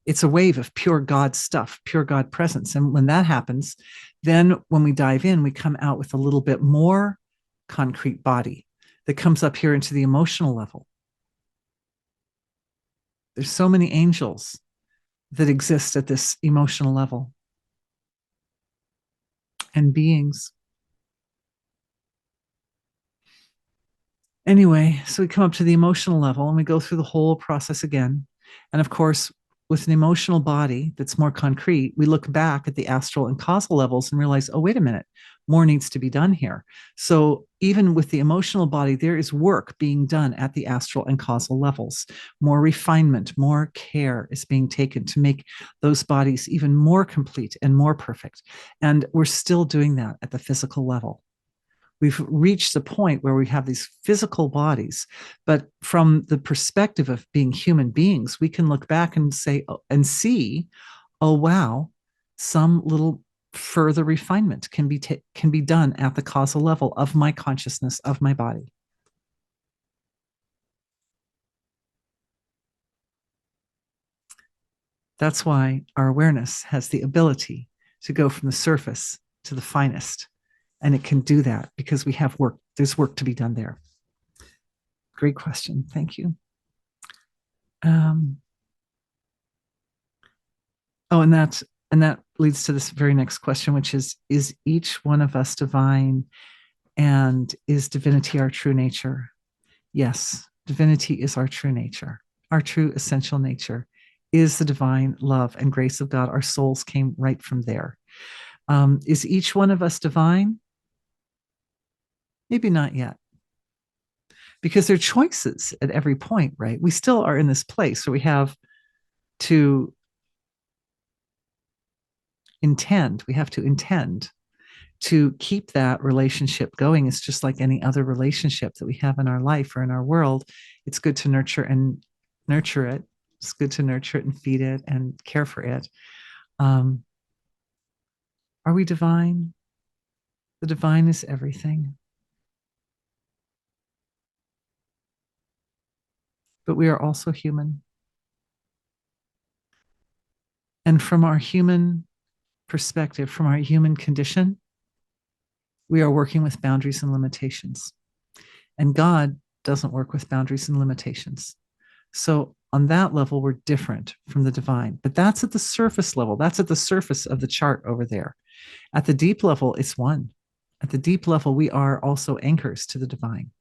It's a wave of pure God stuff, pure God presence. And when that happens, then when we dive in, we come out with a little bit more concrete body that comes up here into the emotional level. There's so many angels that exist at this emotional level, and beings. Anyway, so we come up to the emotional level and we go through the whole process again. And of course, with an emotional body that's more concrete, we look back at the astral and causal levels and realize, oh, wait a minute, more needs to be done here. So even with the emotional body, there is work being done at the astral and causal levels. More refinement, more care is being taken to make those bodies even more complete and more perfect. And we're still doing that at the physical level. We've reached the point where we have these physical bodies, but from the perspective of being human beings, we can look back and say and see, oh wow, some little further refinement can be done at the causal level of my consciousness, of my body. That's why our awareness has the ability to go from the surface to the finest. And it can do that because we have work. There's work to be done there. Great question. Thank you. Um, oh, and that leads to this very next question, which is each one of us divine, and is divinity our true nature? Yes, divinity is our true nature. Our true essential nature is the divine love and grace of God. Our souls came right from there. Is each one of us divine? Maybe not yet, because there are choices at every point, right? We still are in this place where we have to intend to keep that relationship going. It's just like any other relationship that we have in our life or in our world. It's good to nurture it. It's good to nurture it and feed it and care for it. Um, are we divine? The divine is everything. But we are also human. And from our human perspective, from our human condition, we are working with boundaries and limitations. And God doesn't work with boundaries and limitations. So on that level, we're different from the divine. But that's at the surface level. That's at the surface of the chart over there. At the deep level, it's one. At the deep level, we are also anchors to the divine.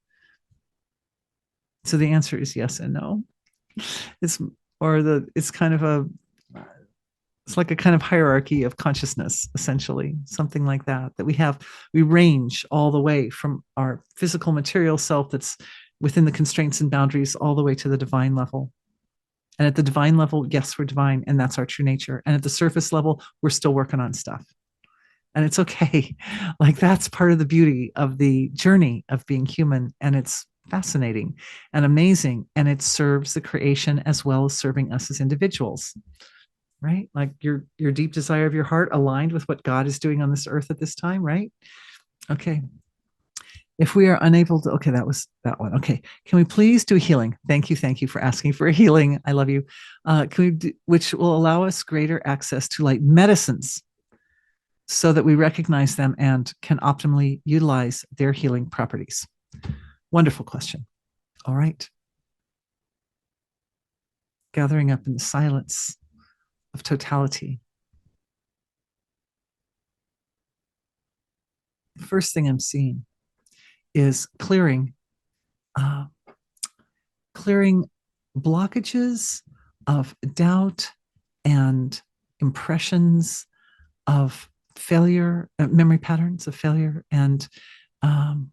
So the answer is yes and no. It's it's kind of it's like a kind of hierarchy of consciousness, essentially, something like that, that we range all the way from our physical material self that's within the constraints and boundaries all the way to the divine level. And at the divine level, yes, we're divine, and that's our true nature. And at the surface level, we're still working on stuff. And it's okay. Like that's part of the beauty of the journey of being human. And it's fascinating and amazing. And it serves the creation as well as serving us as individuals, right? Like your deep desire of your heart aligned with what God is doing on this earth at this time, right? Okay. If we are unable to, okay, that was that one. Okay. Can we please do a healing? Thank you. Thank you for asking for a healing. I love you. Can we do, which will allow us greater access to light medicines so that we recognize them and can optimally utilize their healing properties? Wonderful question. All right. Gathering up in the silence of totality. The first thing I'm seeing is clearing blockages of doubt and impressions of failure, memory patterns of failure um,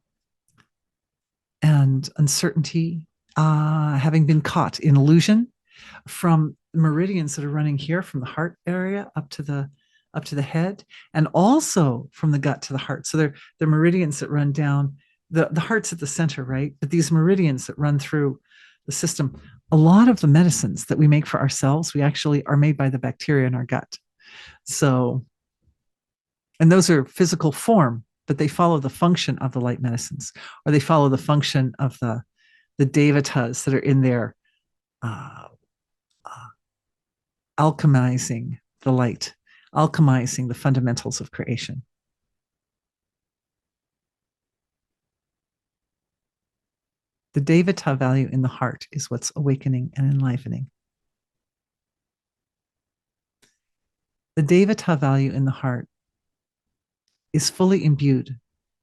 and uncertainty, having been caught in illusion from meridians that are running here from the heart area up to the head, and also from the gut to the heart. So they're meridians that run down. The heart's at the center, right? But these meridians that run through the system, a lot of the medicines that we make for ourselves, we actually are made by the bacteria in our gut. So, and those are physical form, but they follow the function of the light medicines, or they follow the function of the devatas that are in there, uh, alchemizing the light, alchemizing the fundamentals of creation. The devata value in the heart is what's awakening and enlivening. The devata value in the heart is fully imbued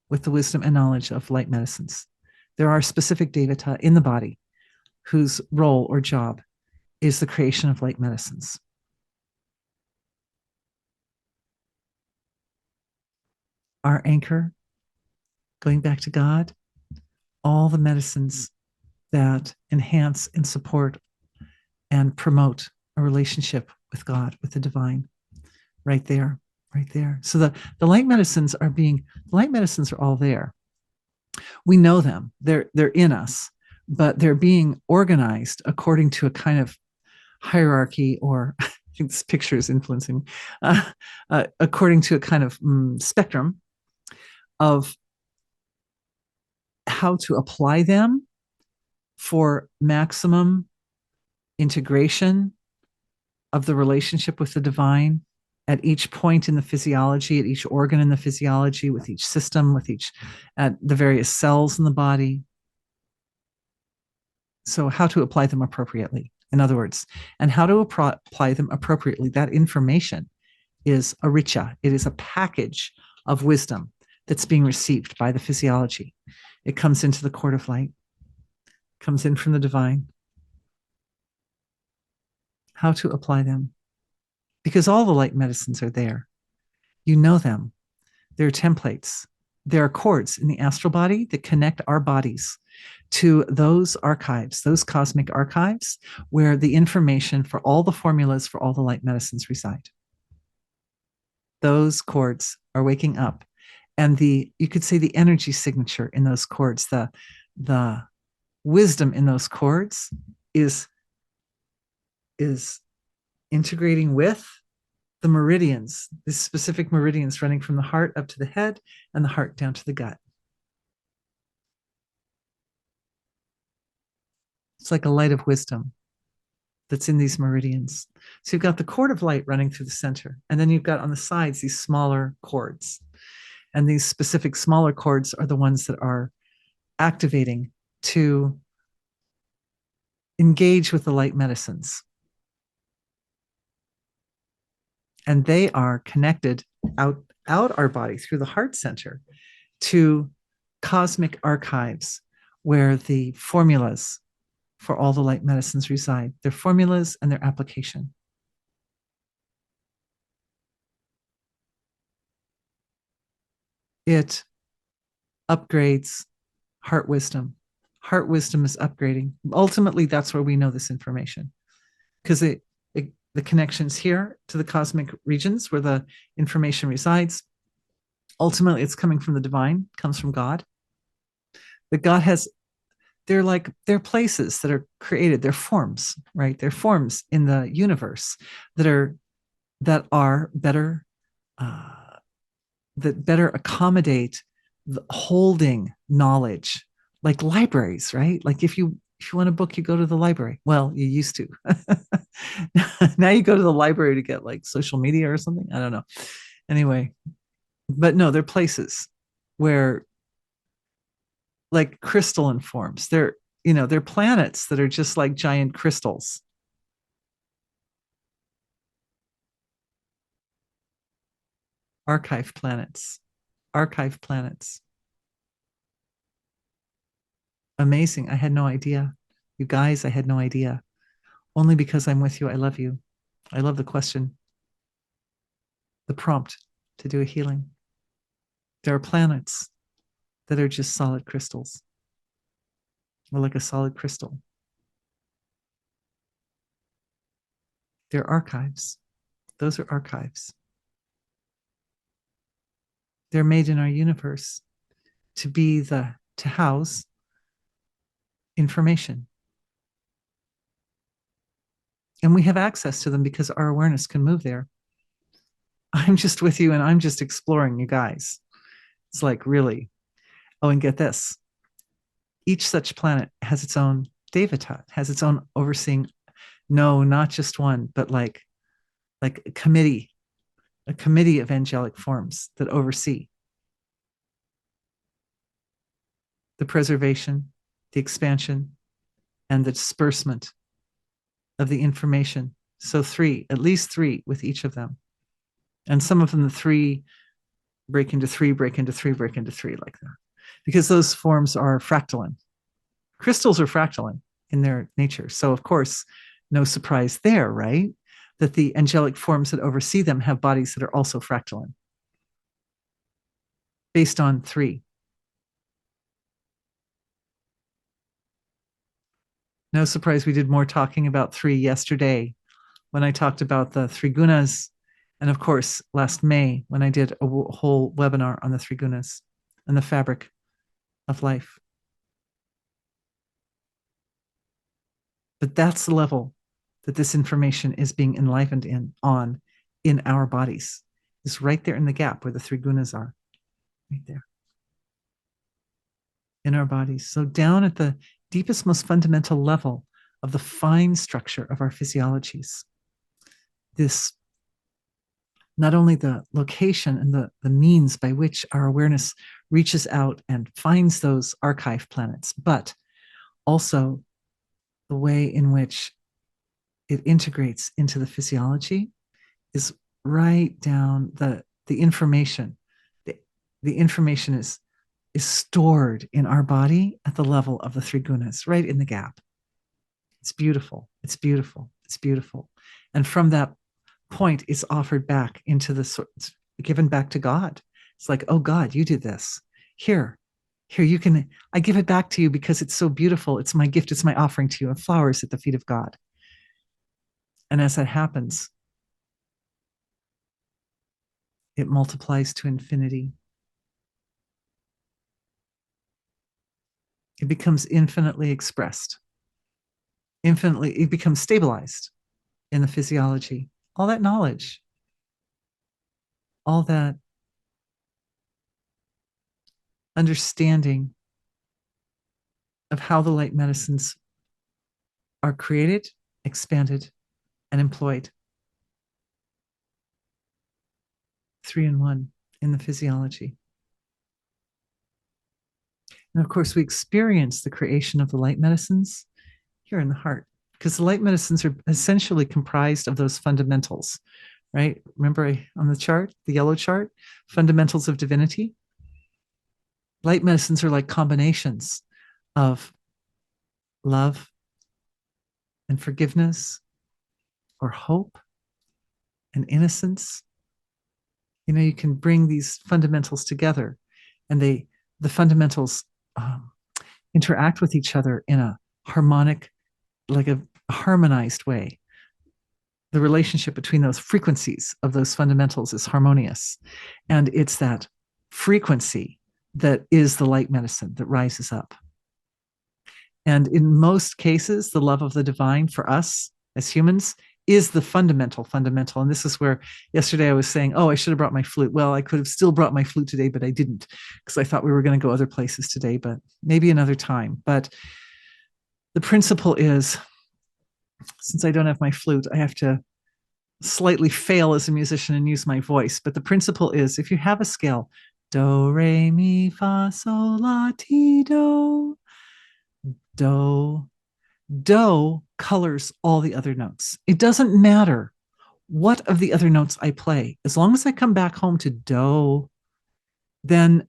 with the wisdom and knowledge of light medicines. There are specific devata in the body whose role or job is the creation of light medicines. Our anchor, going back to God, all the medicines that enhance and support and promote a relationship with God, with the divine, right there, right there. So the light medicines are all there. We know them. They're in us, but they're being organized according to a kind of hierarchy, or I think this picture is influencing, according to a kind of spectrum of how to apply them for maximum integration of the relationship with the divine at each point in the physiology, at each organ in the physiology, with each system, at the various cells in the body. So how to apply them appropriately, in other words, and how to apply them appropriately. That information is a richa. It is a package of wisdom that's being received by the physiology. It comes into the court of light, comes in from the divine. How to apply them. Because all the light medicines are there. You know them. There are templates. There are cords in the astral body that connect our bodies to those archives, those cosmic archives, where the information for all the formulas for all the light medicines reside. Those cords are waking up. And you could say the energy signature in those cords, the wisdom in those cords is integrating with the meridians, the specific meridians running from the heart up to the head and the heart down to the gut. It's like a light of wisdom that's in these meridians. So you've got the cord of light running through the center, and then you've got on the sides these smaller cords. And these specific smaller cords are the ones that are activating to engage with the light medicines. And they are connected out our body through the heart center to cosmic archives where the formulas for all the light medicines reside, their formulas and their application. It upgrades heart wisdom. Heart wisdom is upgrading. Ultimately, that's where we know this information, because the connections here to the cosmic regions where the information resides. Ultimately, it's coming from the divine, comes from God. But God they're places that are created, they're forms, right? They're forms in the universe that are better, that better accommodate the holding knowledge, like libraries, right? Like if you want a book, you go to the library. Well, you used to. Now you go to the library to get like social media or something. I don't know. Anyway, but no, they're places where, like crystalline forms, they're planets that are just like giant crystals. Archive planets. Archive planets. Amazing. I had no idea. You guys, I had no idea. Only because I'm with you, I love you. I love the question, the prompt to do a healing. There are planets that are just solid crystals, or like a solid crystal. They're archives. Those are archives. They're made in our universe to house information. And we have access to them because our awareness can move there. I'm just with you and I'm just exploring, you guys. It's like, really. Oh, and get this. Each such planet has its own devata, has its own overseeing. No, not just one, but like a committee of angelic forms that oversee the preservation, the expansion, and the disbursement of the information. So at least three with each of them. And some of them, the three break into three, break into three, break into three, like that. Because those forms are fractaline. Crystals are fractal in their nature. So, of course, no surprise there, right? That the angelic forms that oversee them have bodies that are also fractal based on 3. No surprise, we did more talking about 3 yesterday when I talked about the 3 gunas. And of course, last May when I did a whole webinar on the 3 gunas and the fabric of life. But that's the level that this information is being enlivened in our bodies. It's right there in the gap where the 3 gunas are, right there in our bodies. So down at the deepest, most fundamental level of the fine structure of our physiologies, this not only the location and the means by which our awareness reaches out and finds those archive planets, but also the way in which it integrates into the physiology is right down the information. The information is stored in our body at the level of the 3 gunas, right in the gap. It's beautiful. It's beautiful. It's beautiful. And from that point, it's offered back into it's given back to God. It's like, oh God, you did this. Here, I give it back to you because it's so beautiful. It's my gift. It's my offering to you of flowers at the feet of God. And as that happens, it multiplies to infinity. It becomes infinitely expressed. It becomes stabilized in the physiology. All that knowledge, all that understanding of how the light medicines are created, expanded, and employed. 3 in 1 in the physiology. And of course, we experience the creation of the light medicines here in the heart, because the light medicines are essentially comprised of those fundamentals, right? Remember on the chart, the yellow chart, fundamentals of divinity. Light medicines are like combinations of love and forgiveness, or hope and innocence. You know, you can bring these fundamentals together, and the fundamentals interact with each other in a harmonic, like a harmonized way. The relationship between those frequencies of those fundamentals is harmonious. And it's that frequency that is the light medicine that rises up. And in most cases, the love of the divine for us as humans is the fundamental. And this is where yesterday I was saying, oh, I should have brought my flute. Well, I could have still brought my flute today, but I didn't, because I thought we were going to go other places today, but maybe another time. But the principle is, since I don't have my flute, I have to slightly fail as a musician and use my voice. But the principle is, if you have a scale, do, re, mi, fa, sol, la, ti, do, do, do colors all the other notes. It doesn't matter what of the other notes I play. As long as I come back home to do, then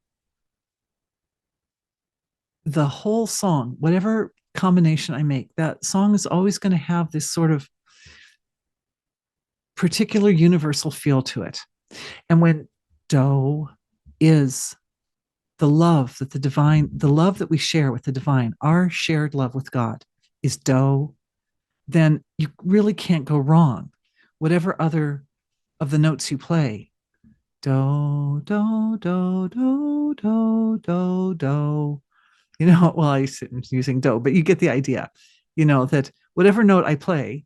the whole song, whatever combination I make, that song is always going to have this sort of particular universal feel to it. And when do is the love that the divine, the love that we share with the divine, our shared love with God is do, then you really can't go wrong. Whatever other of the notes you play, do, do, do, do, do, do, do. You know, well, I sit using do, but you get the idea. You know, that whatever note I play,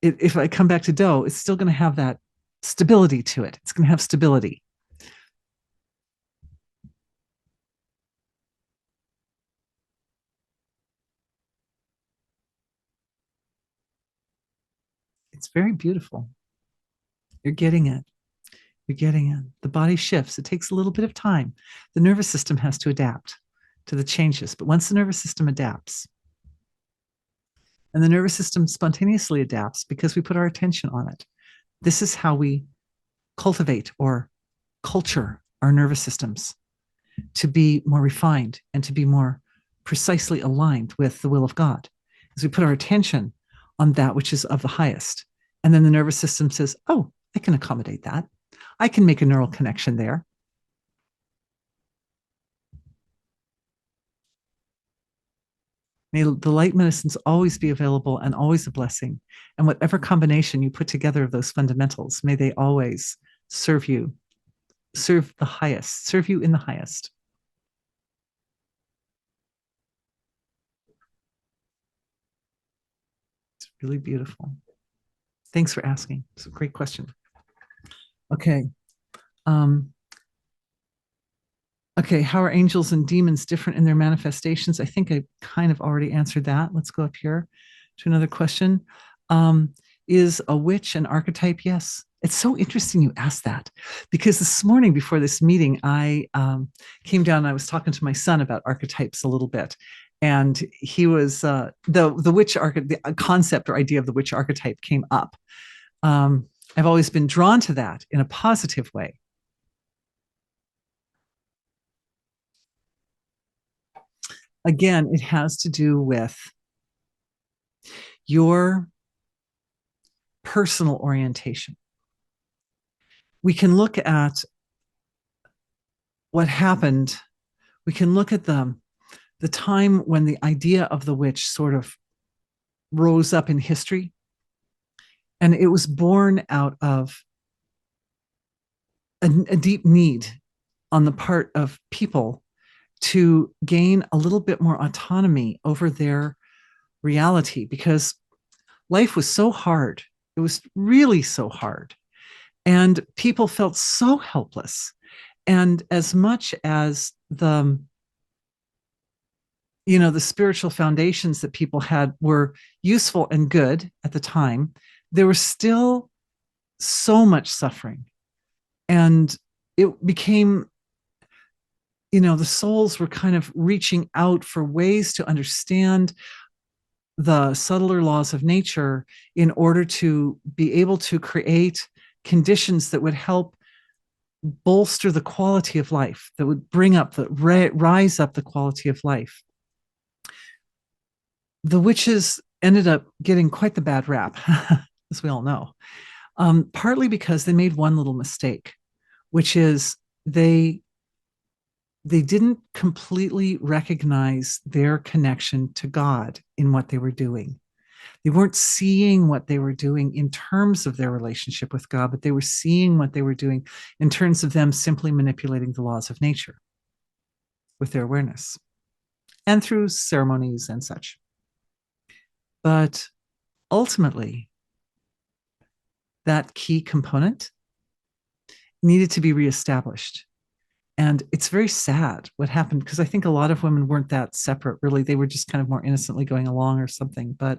if I come back to do, it's still going to have that stability to it. It's going to have stability. It's very beautiful. You're getting it. You're getting it. The body shifts. It takes a little bit of time. The nervous system has to adapt to the changes. But once the nervous system adapts, and the nervous system spontaneously adapts because we put our attention on it, this is how we cultivate or culture our nervous systems to be more refined and to be more precisely aligned with the will of God. As we put our attention on that which is of the highest. And then the nervous system says, oh, I can accommodate that. I can make a neural connection there. May the light medicines always be available and always a blessing. And whatever combination you put together of those fundamentals, may they always serve you, serve the highest, serve you in the highest. It's really beautiful. Thanks for asking. It's a great question. Okay. Okay, how are angels and demons different in their manifestations? I think I kind of already answered that. Let's go up here to another question. Is a witch an archetype? Yes. It's so interesting you asked that, because this morning before this meeting, I came down and I was talking to my son about archetypes a little bit. And he was, the witch the concept or idea of the witch archetype came up. I've always been drawn to that in a positive way. Again, it has to do with your personal orientation. We can look at what happened. We can look at the time when the idea of the witch sort of rose up in history. And it was born out of a deep need on the part of people to gain a little bit more autonomy over their reality, because life was so hard. It was really so hard. And people felt so helpless. And as much as the spiritual foundations that people had were useful and good at the time, there was still so much suffering. And it became, the souls were kind of reaching out for ways to understand the subtler laws of nature in order to be able to create conditions that would help bolster the quality of life, that would bring up rise up the quality of life. The witches ended up getting quite the bad rap, as we all know, partly because they made one little mistake, which is they didn't completely recognize their connection to God in what they were doing. They weren't seeing what they were doing in terms of their relationship with God, but they were seeing what they were doing in terms of them simply manipulating the laws of nature with their awareness and through ceremonies and such. But ultimately, that key component needed to be reestablished. And it's very sad what happened, because I think a lot of women weren't that separate, really. They were just kind of more innocently going along or something. But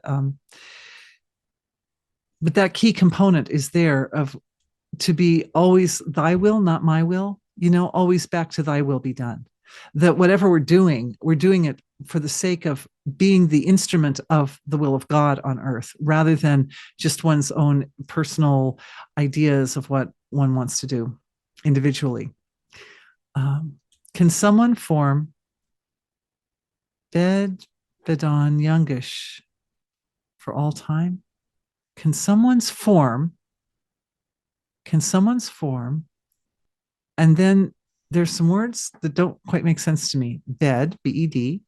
that key component is there of to be always thy will, not my will, always back to thy will be done. That whatever we're doing it for the sake of being the instrument of the will of God on earth, rather than just one's own personal ideas of what one wants to do individually. Can someone form Bedon Youngish for all time? Can someone's form, and then there's some words that don't quite make sense to me. Bed, B-E-D,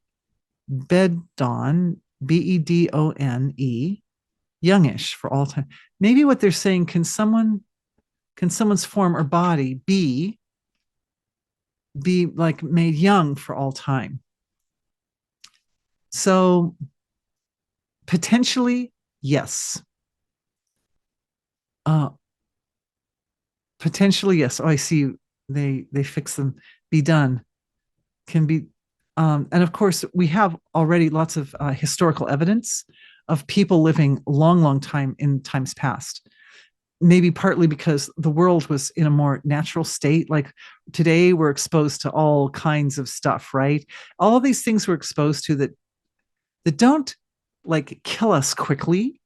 Bedon, B-E-D-O-N-E, Youngish for all time. Maybe what they're saying, can someone's form or body be like made young for all time? So potentially, yes. Potentially, yes. Oh, I see. They fix them. Be done. Can be. And of course, we have already lots of historical evidence of people living long time in times past. Maybe partly because the world was in a more natural state. Like today, we're exposed to all kinds of stuff, right? All these things we're exposed to that don't like kill us quickly,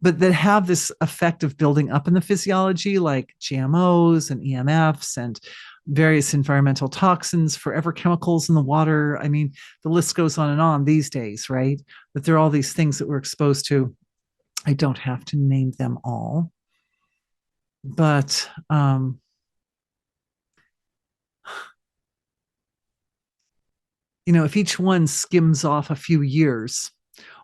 but that have this effect of building up in the physiology, like GMOs and EMFs and various environmental toxins, forever chemicals in the water. I mean, the list goes on and on these days, right? That there are all these things that we're exposed to. I don't have to name them all, but if each one skims off a few years,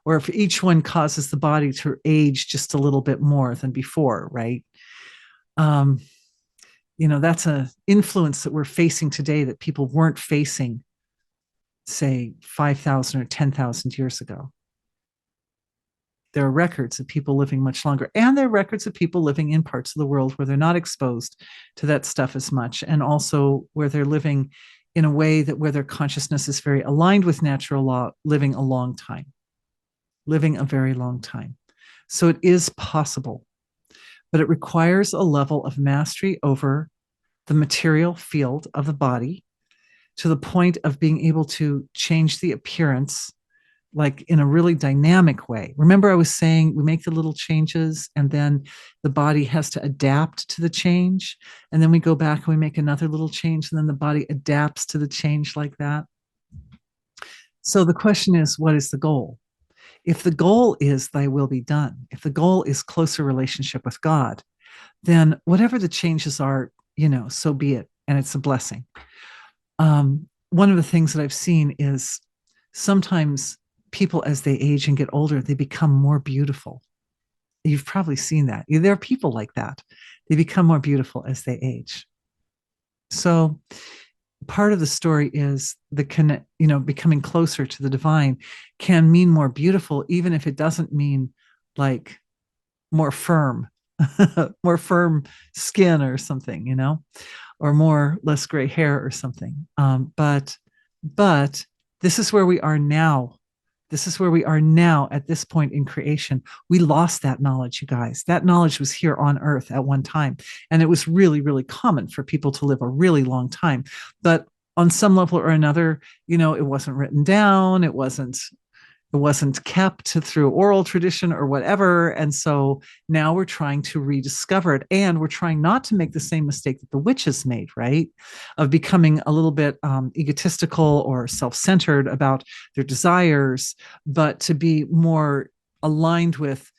or if each one causes the body to age just a little bit more than before, right? Um, that's an influence that we're facing today that people weren't facing, say, 5,000 or 10,000 years ago. There are records of people living much longer, and there are records of people living in parts of the world where they're not exposed to that stuff as much, and also where they're living in a way that where their consciousness is very aligned with natural law, living a long time, living a very long time. So it is possible, but it requires a level of mastery over the material field of the body to the point of being able to change the appearance like in a really dynamic way. Remember, I was saying we make the little changes and then the body has to adapt to the change. And then we go back and we make another little change and then the body adapts to the change like that. So the question is, what is the goal? If the goal is thy will be done, if the goal is closer relationship with God, then whatever the changes are, so be it. And it's a blessing. One of the things that I've seen is sometimes people, as they age and get older, they become more beautiful. You've probably seen that. There are people like that. They become more beautiful as they age. So part of the story is becoming closer to the divine can mean more beautiful, even if it doesn't mean like more firm, more firm skin or something, or less gray hair or something. But this is where we are now. This is where we are now at this point in creation. We lost that knowledge, you guys. That knowledge was here on earth at one time. And it was really, really common for people to live a really long time. But on some level or another, it wasn't written down. It wasn't kept through oral tradition or whatever. And so now we're trying to rediscover it. And we're trying not to make the same mistake that the witches made, right? Of becoming a little bit egotistical or self-centered about their desires, but to be more aligned with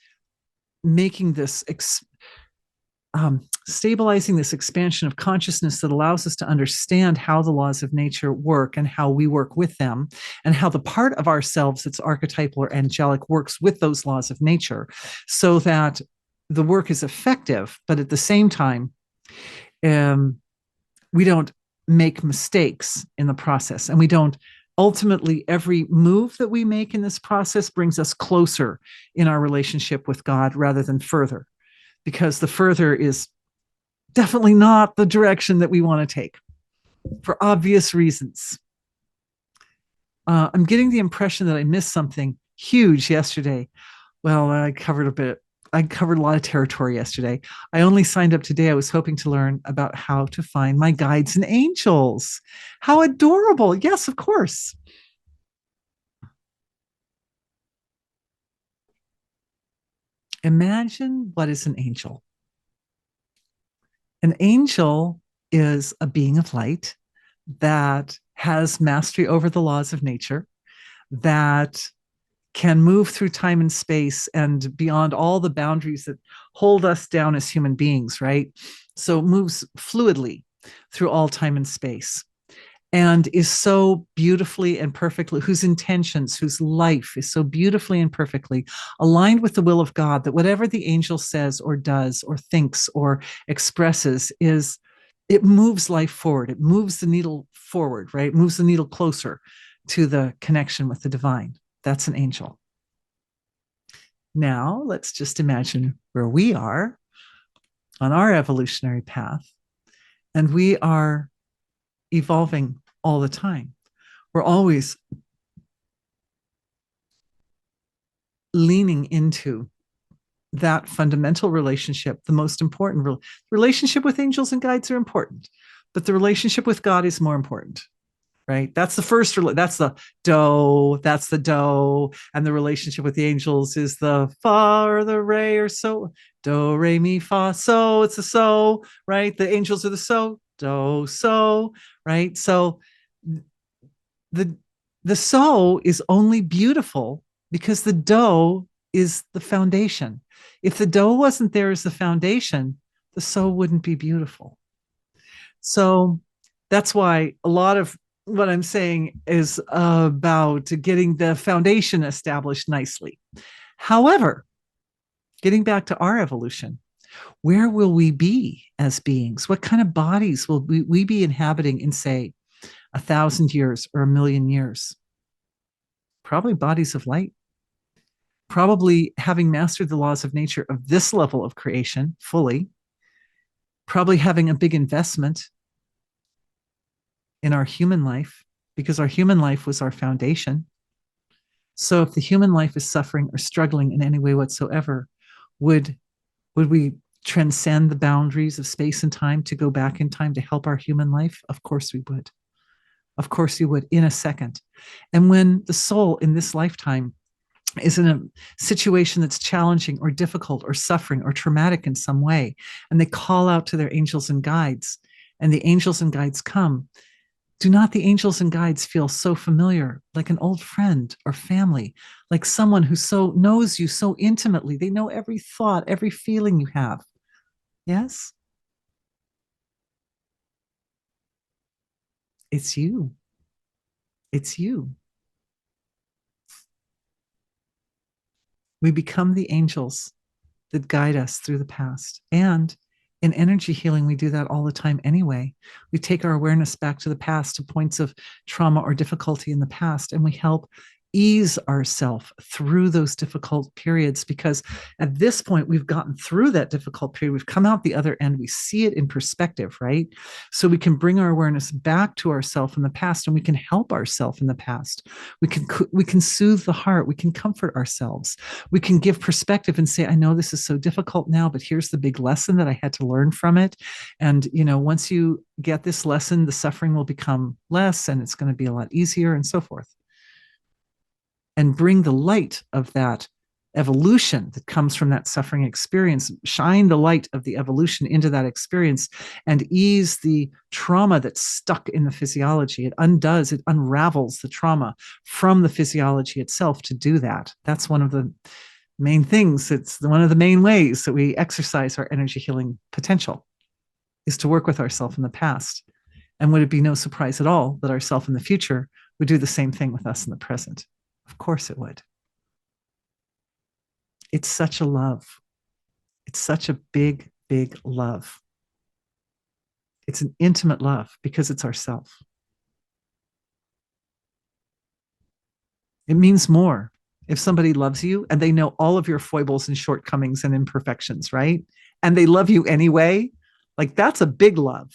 making this stabilizing this expansion of consciousness that allows us to understand how the laws of nature work and how we work with them, and how the part of ourselves that's archetypal or angelic works with those laws of nature, so that the work is effective, but at the same time, we don't make mistakes in the process, and we don't ultimately, every move that we make in this process brings us closer in our relationship with God rather than further, because the further is definitely not the direction that we want to take for obvious reasons. I'm getting the impression that I missed something huge yesterday. Well, I covered a lot of territory yesterday. I only signed up today. I was hoping to learn about how to find my guides and angels. How adorable. Yes, of course. Imagine what is an angel. An angel is a being of light that has mastery over the laws of nature, that can move through time and space and beyond all the boundaries that hold us down as human beings, right? So moves fluidly through all time and space, and is so beautifully and perfectly, whose intentions, whose life is so beautifully and perfectly aligned with the will of God, that whatever the angel says or does or thinks or expresses it moves life forward. It moves the needle forward, right? It moves the needle closer to the connection with the divine. That's an angel. Now, let's just imagine where we are on our evolutionary path, and we are evolving all the time. We're always leaning into that fundamental relationship, the most important relationship with angels and guides are important, but the relationship with God is more important, right? That's the first, that's the do, and the relationship with the angels is the fa or the re or so, do, re, mi, fa, so, it's a so, right? The angels are the so, do, so, right? So the the so is only beautiful because the do is the foundation. If the do wasn't there as the foundation, the so wouldn't be beautiful. So that's why a lot of what I'm saying is about getting the foundation established nicely. However, getting back to our evolution, where will we be as beings? What kind of bodies will we be inhabiting in, say, 1,000 years or 1,000,000 years? Probably bodies of light, probably having mastered the laws of nature of this level of creation fully, probably having a big investment in our human life because our human life was our foundation. So if the human life is suffering or struggling in any way whatsoever, would would we transcend the boundaries of space and time to go back in time to help our human life? Of course we would. Of course you would, in a second. And when the soul in this lifetime is in a situation that's challenging or difficult or suffering or traumatic in some way, and they call out to their angels and guides, and the angels and guides come, do not the angels and guides feel so familiar, like an old friend or family, like someone who so knows you so intimately? They know every thought, every feeling you have. Yes, it's you. It's you. We become the angels that guide us through the past. And in energy healing, we do that all the time anyway. We take our awareness back to the past, to points of trauma or difficulty in the past, and we help ease ourselves through those difficult periods, because at this point we've gotten through that difficult period, we've come out the other end, we see it in perspective, right? So we can bring our awareness back to ourselves in the past, and we can help ourselves in the past. We can soothe the heart, we can comfort ourselves, we can give perspective and say, I know this is so difficult now, but here's the big lesson that I had to learn from it. And once you get this lesson, the suffering will become less and it's going to be a lot easier, and so forth. And bring the light of that evolution that comes from that suffering experience, shine the light of the evolution into that experience, and ease the trauma that's stuck in the physiology. It unravels the trauma from the physiology itself to do that. That's one of the main things. It's one of the main ways that we exercise our energy healing potential, is to work with ourselves in the past. And would it be no surprise at all that ourself in the future would do the same thing with us in the present? Of course it would. It's such a love. It's such a big, big love. It's an intimate love because it's ourself. It means more if somebody loves you and they know all of your foibles and shortcomings and imperfections, right? And they love you anyway. Like, that's a big love.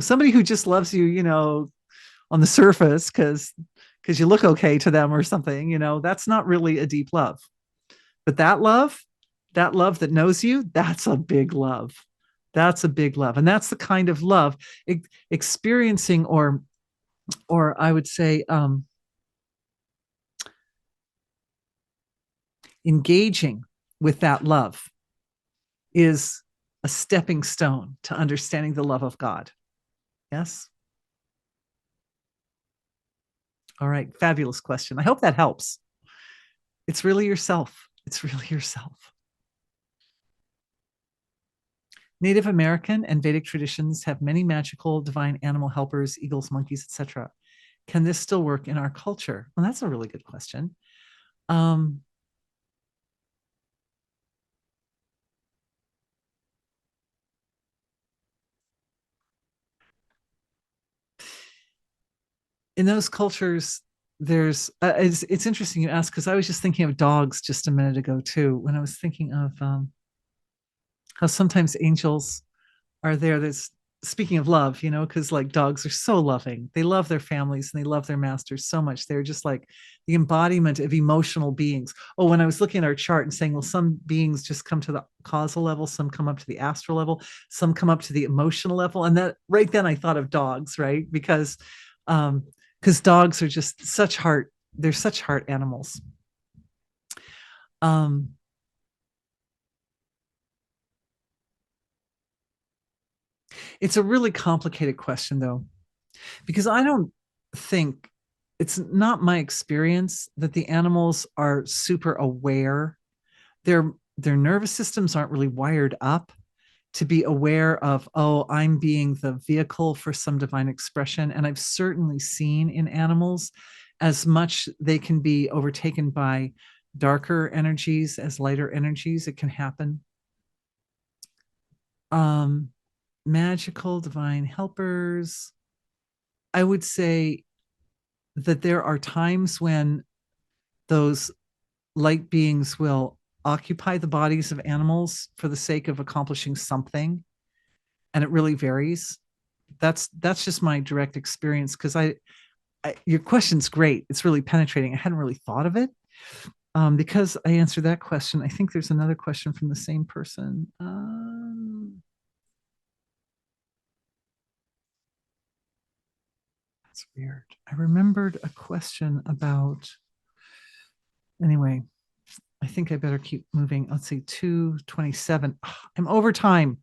Somebody who just loves you, on the surface because you look okay to them or something, that's not really a deep love. But that love that knows you, that's a big love. That's a big love. And that's the kind of love experiencing, or I would say, engaging with that love is a stepping stone to understanding the love of God. Yes. All right. Fabulous question. I hope that helps. It's really yourself. It's really yourself. Native American and Vedic traditions have many magical divine animal helpers, eagles, monkeys, etc. Can this still work in our culture? Well, that's a really good question. In those cultures, there's it's interesting you ask, because I was just thinking of dogs just a minute ago too, when I was thinking of how sometimes angels are there. That's, speaking of love, because like dogs are so loving. They love their families and they love their masters so much. They're just like the embodiment of emotional beings. Oh, when I was looking at our chart and saying, well, some beings just come to the causal level, some come up to the astral level, some come up to the emotional level. And that right then I thought of dogs, right? Because dogs are just such heart, they're such heart animals. Um, It's a really complicated question, though, because I don't think, it's not my experience that the animals are super aware. Their nervous systems aren't really wired up to be aware of, oh, I'm being the vehicle for some divine expression. And I've certainly seen in animals, as much they can be overtaken by darker energies as lighter energies. It can happen. Um, Magical divine helpers. I would say that there are times when those light beings will occupy the bodies of animals for the sake of accomplishing something, and it really varies. That's just my direct experience, because your question's great. It's really penetrating. I hadn't really thought of it. Because I answered that question, I think there's another question from the same person. That's weird. I remembered a question about, anyway, I think I better keep moving. Let's see, 2:27. I'm over time.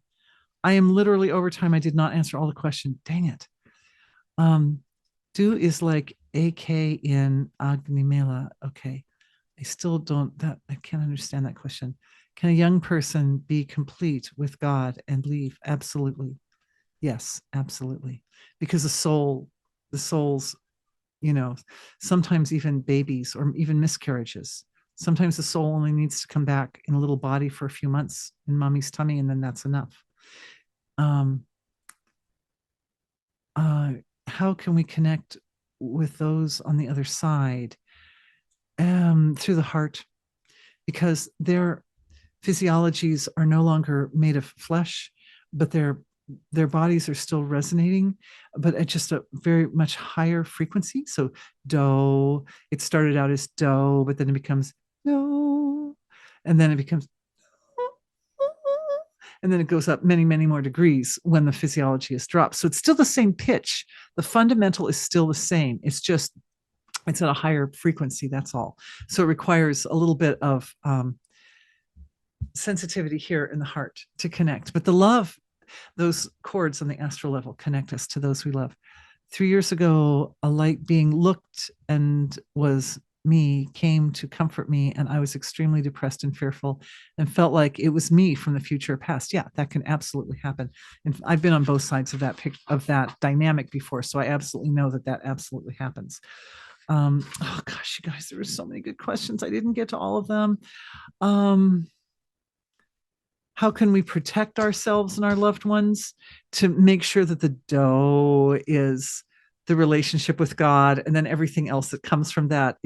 I am literally over time. I did not answer all the questions. Dang it. Do is like AK in Agni Mela. Okay. I still don't, that I can't understand that question. Can a young person be complete with God and believe? Absolutely. Yes, absolutely. Because the souls, you know, sometimes even babies or even miscarriages. Sometimes the soul only needs to come back in a little body for a few months in mommy's tummy, and then that's enough. Um, how can we connect with those on the other side? Through the heart, because their physiologies are no longer made of flesh, but their bodies are still resonating, but at just a very much higher frequency. So do, it started out as do, but then it becomes no, and then it becomes, and then it goes up many, many more degrees when the physiology is dropped. So it's still the same pitch. The fundamental is still the same. It's at a higher frequency. That's all. So it requires a little bit of sensitivity here in the heart to connect. But the love, those chords on the astral level connect us to those we love. 3 years ago, a light being looked and was me, came to comfort me, and I was extremely depressed and fearful and felt like it was me from the future past. Yeah, that can absolutely happen. And I've been on both sides of that dynamic before, so I absolutely know that absolutely happens. Oh gosh, you guys, there were so many good questions. I didn't get to all of them. How can we protect ourselves and our loved ones to make sure that the dough is the relationship with God, and then everything else that comes from that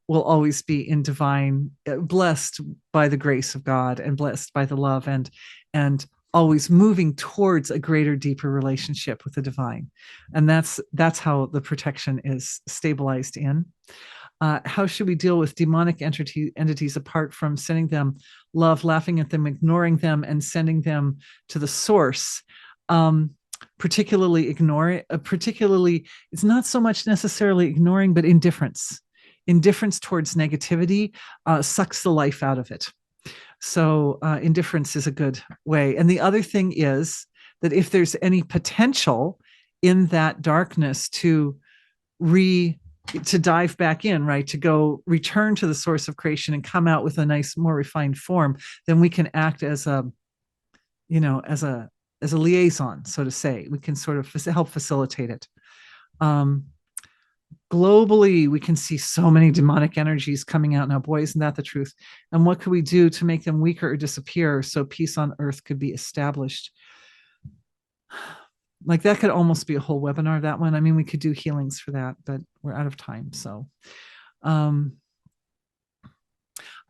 will always be in divine, blessed by the grace of God and blessed by the love, and always moving towards a greater, deeper relationship with the divine. And that's how the protection is stabilized in. How should we deal with demonic entities apart from sending them love, laughing at them, ignoring them, and sending them to the source? Particularly it's not so much necessarily ignoring, but indifference. Indifference towards negativity sucks the life out of it. So indifference is a good way. And the other thing is that if there's any potential in that darkness to dive back in, right, to go return to the source of creation and come out with a nice, more refined form, then we can act as a liaison, so to say. We can sort of help facilitate it. Globally, we can see so many demonic energies coming out now. Boy, isn't that the truth? And what could we do to make them weaker or disappear so peace on earth could be established? Like, that could almost be a whole webinar, that one. I mean, we could do healings for that, but we're out of time. So I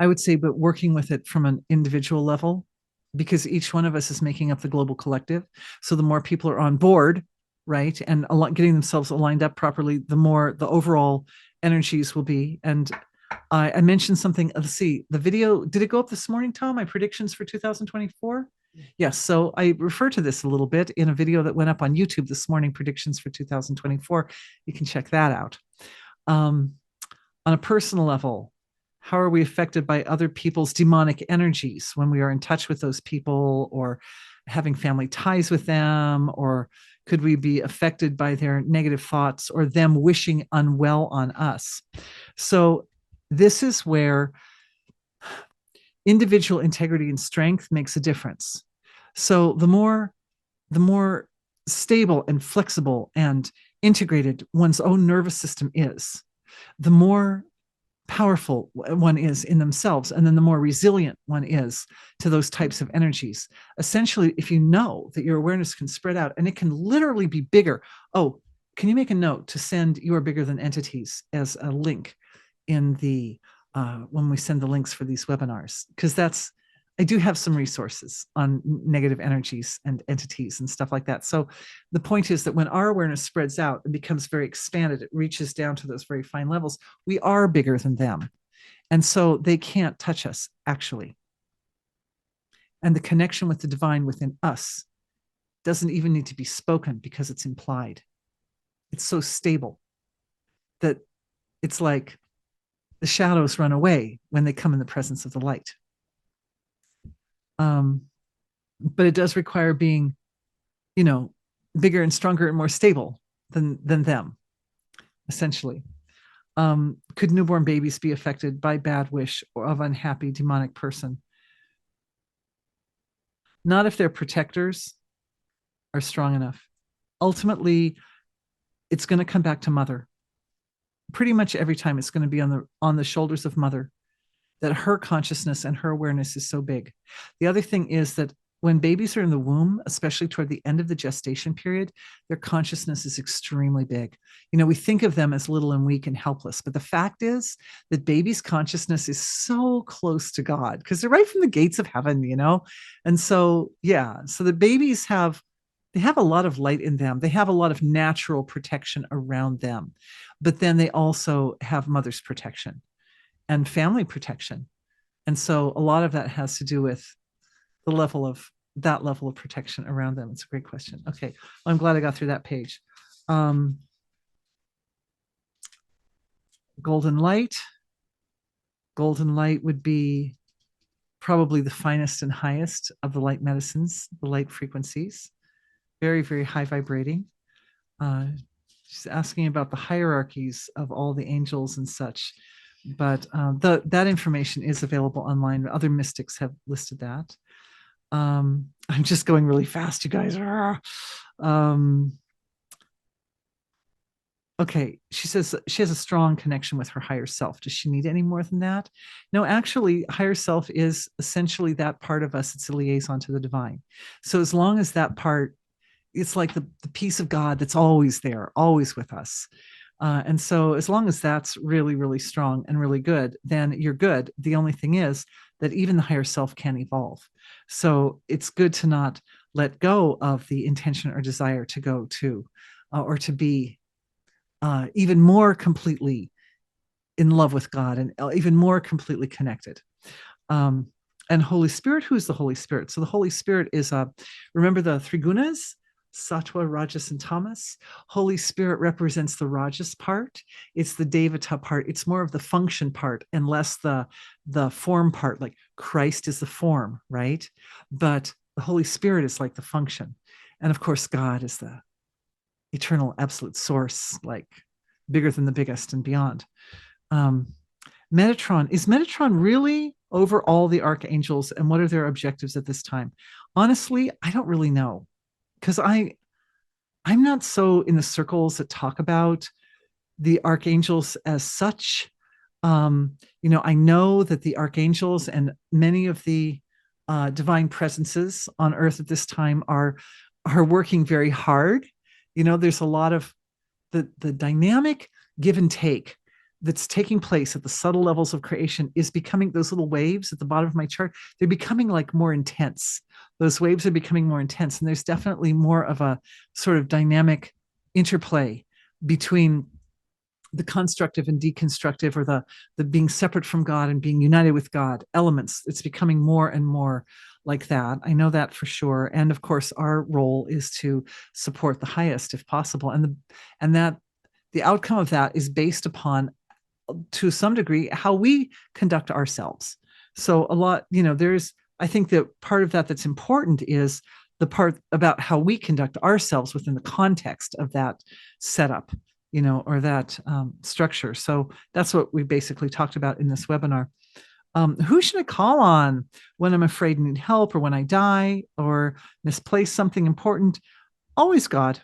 would say, but working with it from an individual level, because each one of us is making up the global collective. So the more people are on board, right, and getting themselves aligned up properly, the more the overall energies will be. And I mentioned something. Let's see, the video, did it go up this morning, Tom? My predictions for 2024? Yes. So I refer to this a little bit in a video that went up on YouTube this morning, predictions for 2024. You can check that out. On a personal level, How are we affected by other people's demonic energies when we are in touch with those people or having family ties with them? Or could we be affected by their negative thoughts or them wishing unwell on us? So this is where individual integrity and strength makes a difference. So the more stable and flexible and integrated one's own nervous system is, the more powerful one is in themselves, and then the more resilient one is to those types of energies. Essentially, if you know that your awareness can spread out and it can literally be bigger. Oh, can you make a note to send "You Are Bigger Than Entities" as a link in the when we send the links for these webinars? Because I do have some resources on negative energies and entities and stuff like that. So the point is that when our awareness spreads out and becomes very expanded, it reaches down to those very fine levels. We are bigger than them. And so they can't touch us, actually. And the connection with the divine within us doesn't even need to be spoken because it's implied. It's so stable that it's like the shadows run away when they come in the presence of the light. But it does require being, bigger and stronger and more stable than them, essentially. Could newborn babies be affected by bad wish or of unhappy demonic person? Not if their protectors are strong enough. Ultimately, it's going to come back to mother. Pretty much every time it's going to be on the shoulders of mother, that her consciousness and her awareness is so big. The other thing is that when babies are in the womb, especially toward the end of the gestation period, their consciousness is extremely big. We think of them as little and weak and helpless, but the fact is that babies' consciousness is so close to God because they're right from the gates of heaven, And so, so the babies they have a lot of light in them. They have a lot of natural protection around them, but then they also have mother's protection and family protection. And so a lot of that has to do with the level of protection around them. It's a great question. Okay. Well, I'm glad I got through that page. Golden light. Golden light would be probably the finest and highest of the light medicines, the light frequencies. Very, very high vibrating. She's asking about the hierarchies of all the angels and such. But that information is available online. Other mystics have listed that. I'm just going really fast, you guys. Okay, she says she has a strong connection with her higher self. Does she need any more than that? No, actually, higher self is essentially that part of us. It's a liaison to the divine. So as long as that part, it's like the peace of God that's always there, always with us. And so as long as that's really, really strong and really good, then you're good. The only thing is that even the higher self can evolve. So it's good to not let go of the intention or desire to go to or to be even more completely in love with God and even more completely connected. And Holy Spirit, who is the Holy Spirit? So the Holy Spirit is, remember the three gunas? Sattva, Rajas, and Tamas. Holy Spirit represents the Rajas part. It's the Devata part. It's more of the function part and less the form part. Like Christ is the form, right? But the Holy Spirit is like the function. And of course, God is the eternal absolute source, like bigger than the biggest and beyond. Metatron, is Metatron really over all the archangels, and what are their objectives at this time? Honestly, I don't really know, because I'm not so in the circles that talk about the archangels as such. I know that the archangels and many of the divine presences on earth at this time are working very hard. There's a lot of the dynamic give and take that's taking place at the subtle levels of creation is becoming, those little waves at the bottom of my chart, they're becoming like more intense. Those waves are becoming more intense. And there's definitely more of a sort of dynamic interplay between the constructive and deconstructive, or the being separate from God and being united with God elements. It's becoming more and more like that. I know that for sure. And of course, our role is to support the highest if possible. And that the outcome of that is based upon to some degree, how we conduct ourselves. So a lot, I think that part of that that's important is the part about how we conduct ourselves within the context of that setup, or that structure. So that's what we basically talked about in this webinar. Who should I call on when I'm afraid and need help, or when I die or misplace something important? Always God.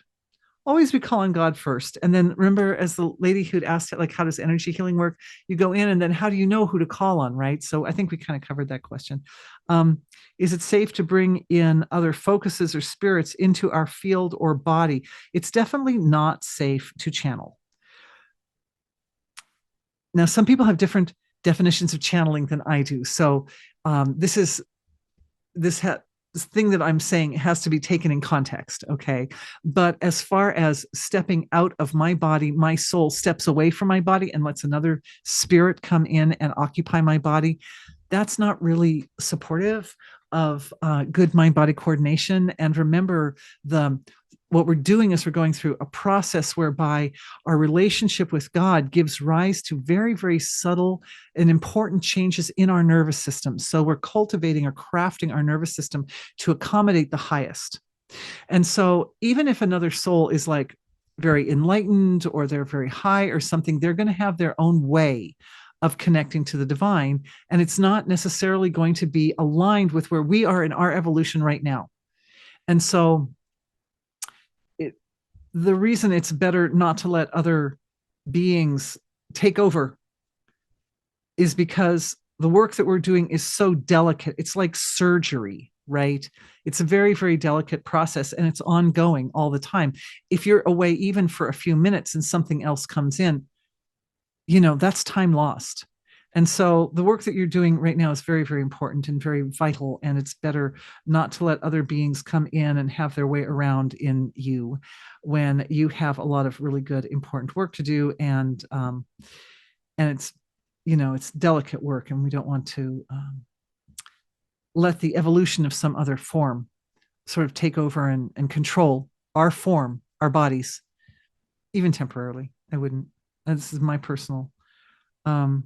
Always be calling God first. And then remember, as the lady who'd asked it, like, how does energy healing work? You go in, and then how do you know who to call on, right? So I think we kind of covered that question. Is it safe to bring in other focuses or spirits into our field or body? It's definitely not safe to channel. Now, some people have different definitions of channeling than I do. So this thing that I'm saying has to be taken in context, okay? But as far as stepping out of my body, my soul steps away from my body and lets another spirit come in and occupy my body, that's not really supportive of good mind-body coordination. And remember, what we're doing is we're going through a process whereby our relationship with God gives rise to very, very subtle and important changes in our nervous system. So we're cultivating or crafting our nervous system to accommodate the highest. And so even if another soul is like very enlightened, or they're very high or something, they're going to have their own way of connecting to the divine. And it's not necessarily going to be aligned with where we are in our evolution right now. And so the reason it's better not to let other beings take over is because the work that we're doing is so delicate. It's like surgery, right? It's a very, very delicate process, and it's ongoing all the time. If you're away even for a few minutes and something else comes in, that's time lost. And so the work that you're doing right now is very, very important and very vital. And it's better not to let other beings come in and have their way around in you when you have a lot of really good, important work to do. And it's, it's delicate work, and we don't want to let the evolution of some other form sort of take over and control our form, our bodies, even temporarily. I wouldn't. This is my personal and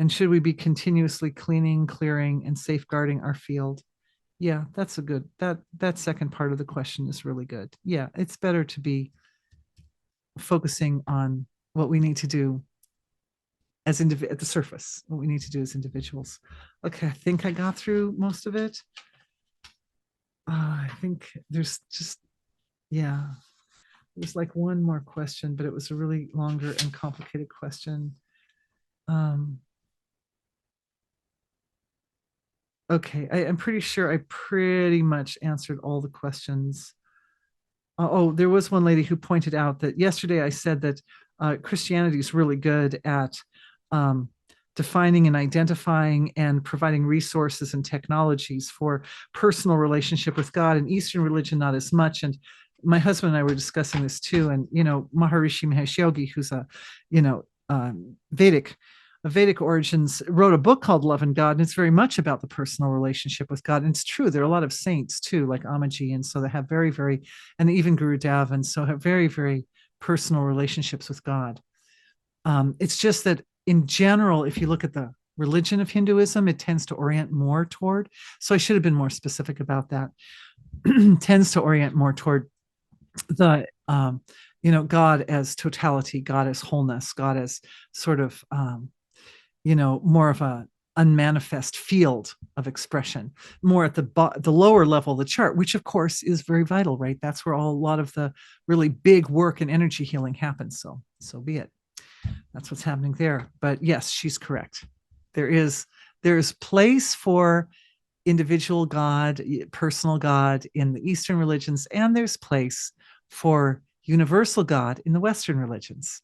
should we be continuously cleaning, clearing, and safeguarding our field? Yeah, that's a good, that second part of the question is really good. Yeah, it's better to be focusing on what we need to do as at the surface, what we need to do as individuals. Okay, I think I got through most of it. I think there's just, yeah, there's like one more question, but it was a really longer and complicated question. Okay, I'm pretty sure I pretty much answered all the questions. Oh, there was one lady who pointed out that yesterday I said that Christianity is really good at defining and identifying and providing resources and technologies for personal relationship with God, and Eastern religion not as much. And my husband and I were discussing this too. And Maharishi Mahesh Yogi, who's a Vedic origins, wrote a book called Love and God, and it's very much about the personal relationship with God. And it's true, there are a lot of saints too, like Amaji, and so they have very, very, and even Guru Dev, and so have very, very personal relationships with God. It's just that in general, if you look at the religion of Hinduism, it tends to orient more toward, so I should have been more specific about that, tends to orient more toward the God as totality, God as wholeness, God as sort of more of a unmanifest field of expression, more at the lower level of the chart, which of course is very vital, right? That's where a lot of the really big work and energy healing happens. So be it. That's what's happening there. But yes, she's correct. There's place for individual God, personal God in the Eastern religions, and there's place for universal God in the Western religions.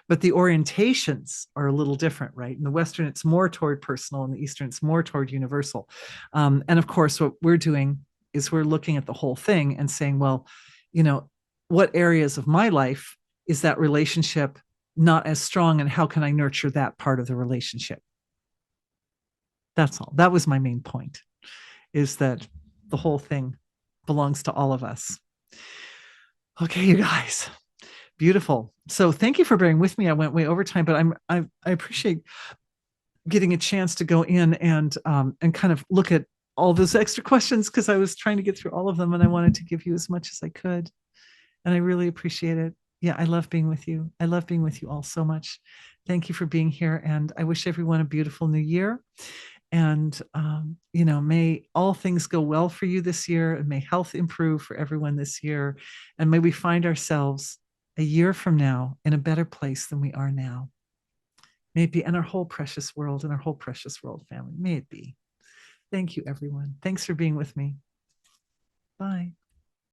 But the orientations are a little different, right? In the Western, it's more toward personal. In the Eastern, it's more toward universal. And of course, what we're doing is we're looking at the whole thing and saying, well, what areas of my life is that relationship not as strong, and how can I nurture that part of the relationship? That's all. That was my main point, is that the whole thing belongs to all of us. Okay, you guys. Beautiful. So thank you for bearing with me. I went way over time, but I appreciate getting a chance to go in and kind of look at all those extra questions, because I was trying to get through all of them and I wanted to give you as much as I could. And I really appreciate it. Yeah, I love being with you. I love being with you all so much. Thank you for being here. And I wish everyone a beautiful new year. And, may all things go well for you this year, and may health improve for everyone this year. And may we find ourselves a year from now in a better place than we are now. May it be in our whole precious world, and our whole precious world family. May it be. Thank you, everyone. Thanks for being with me. Bye.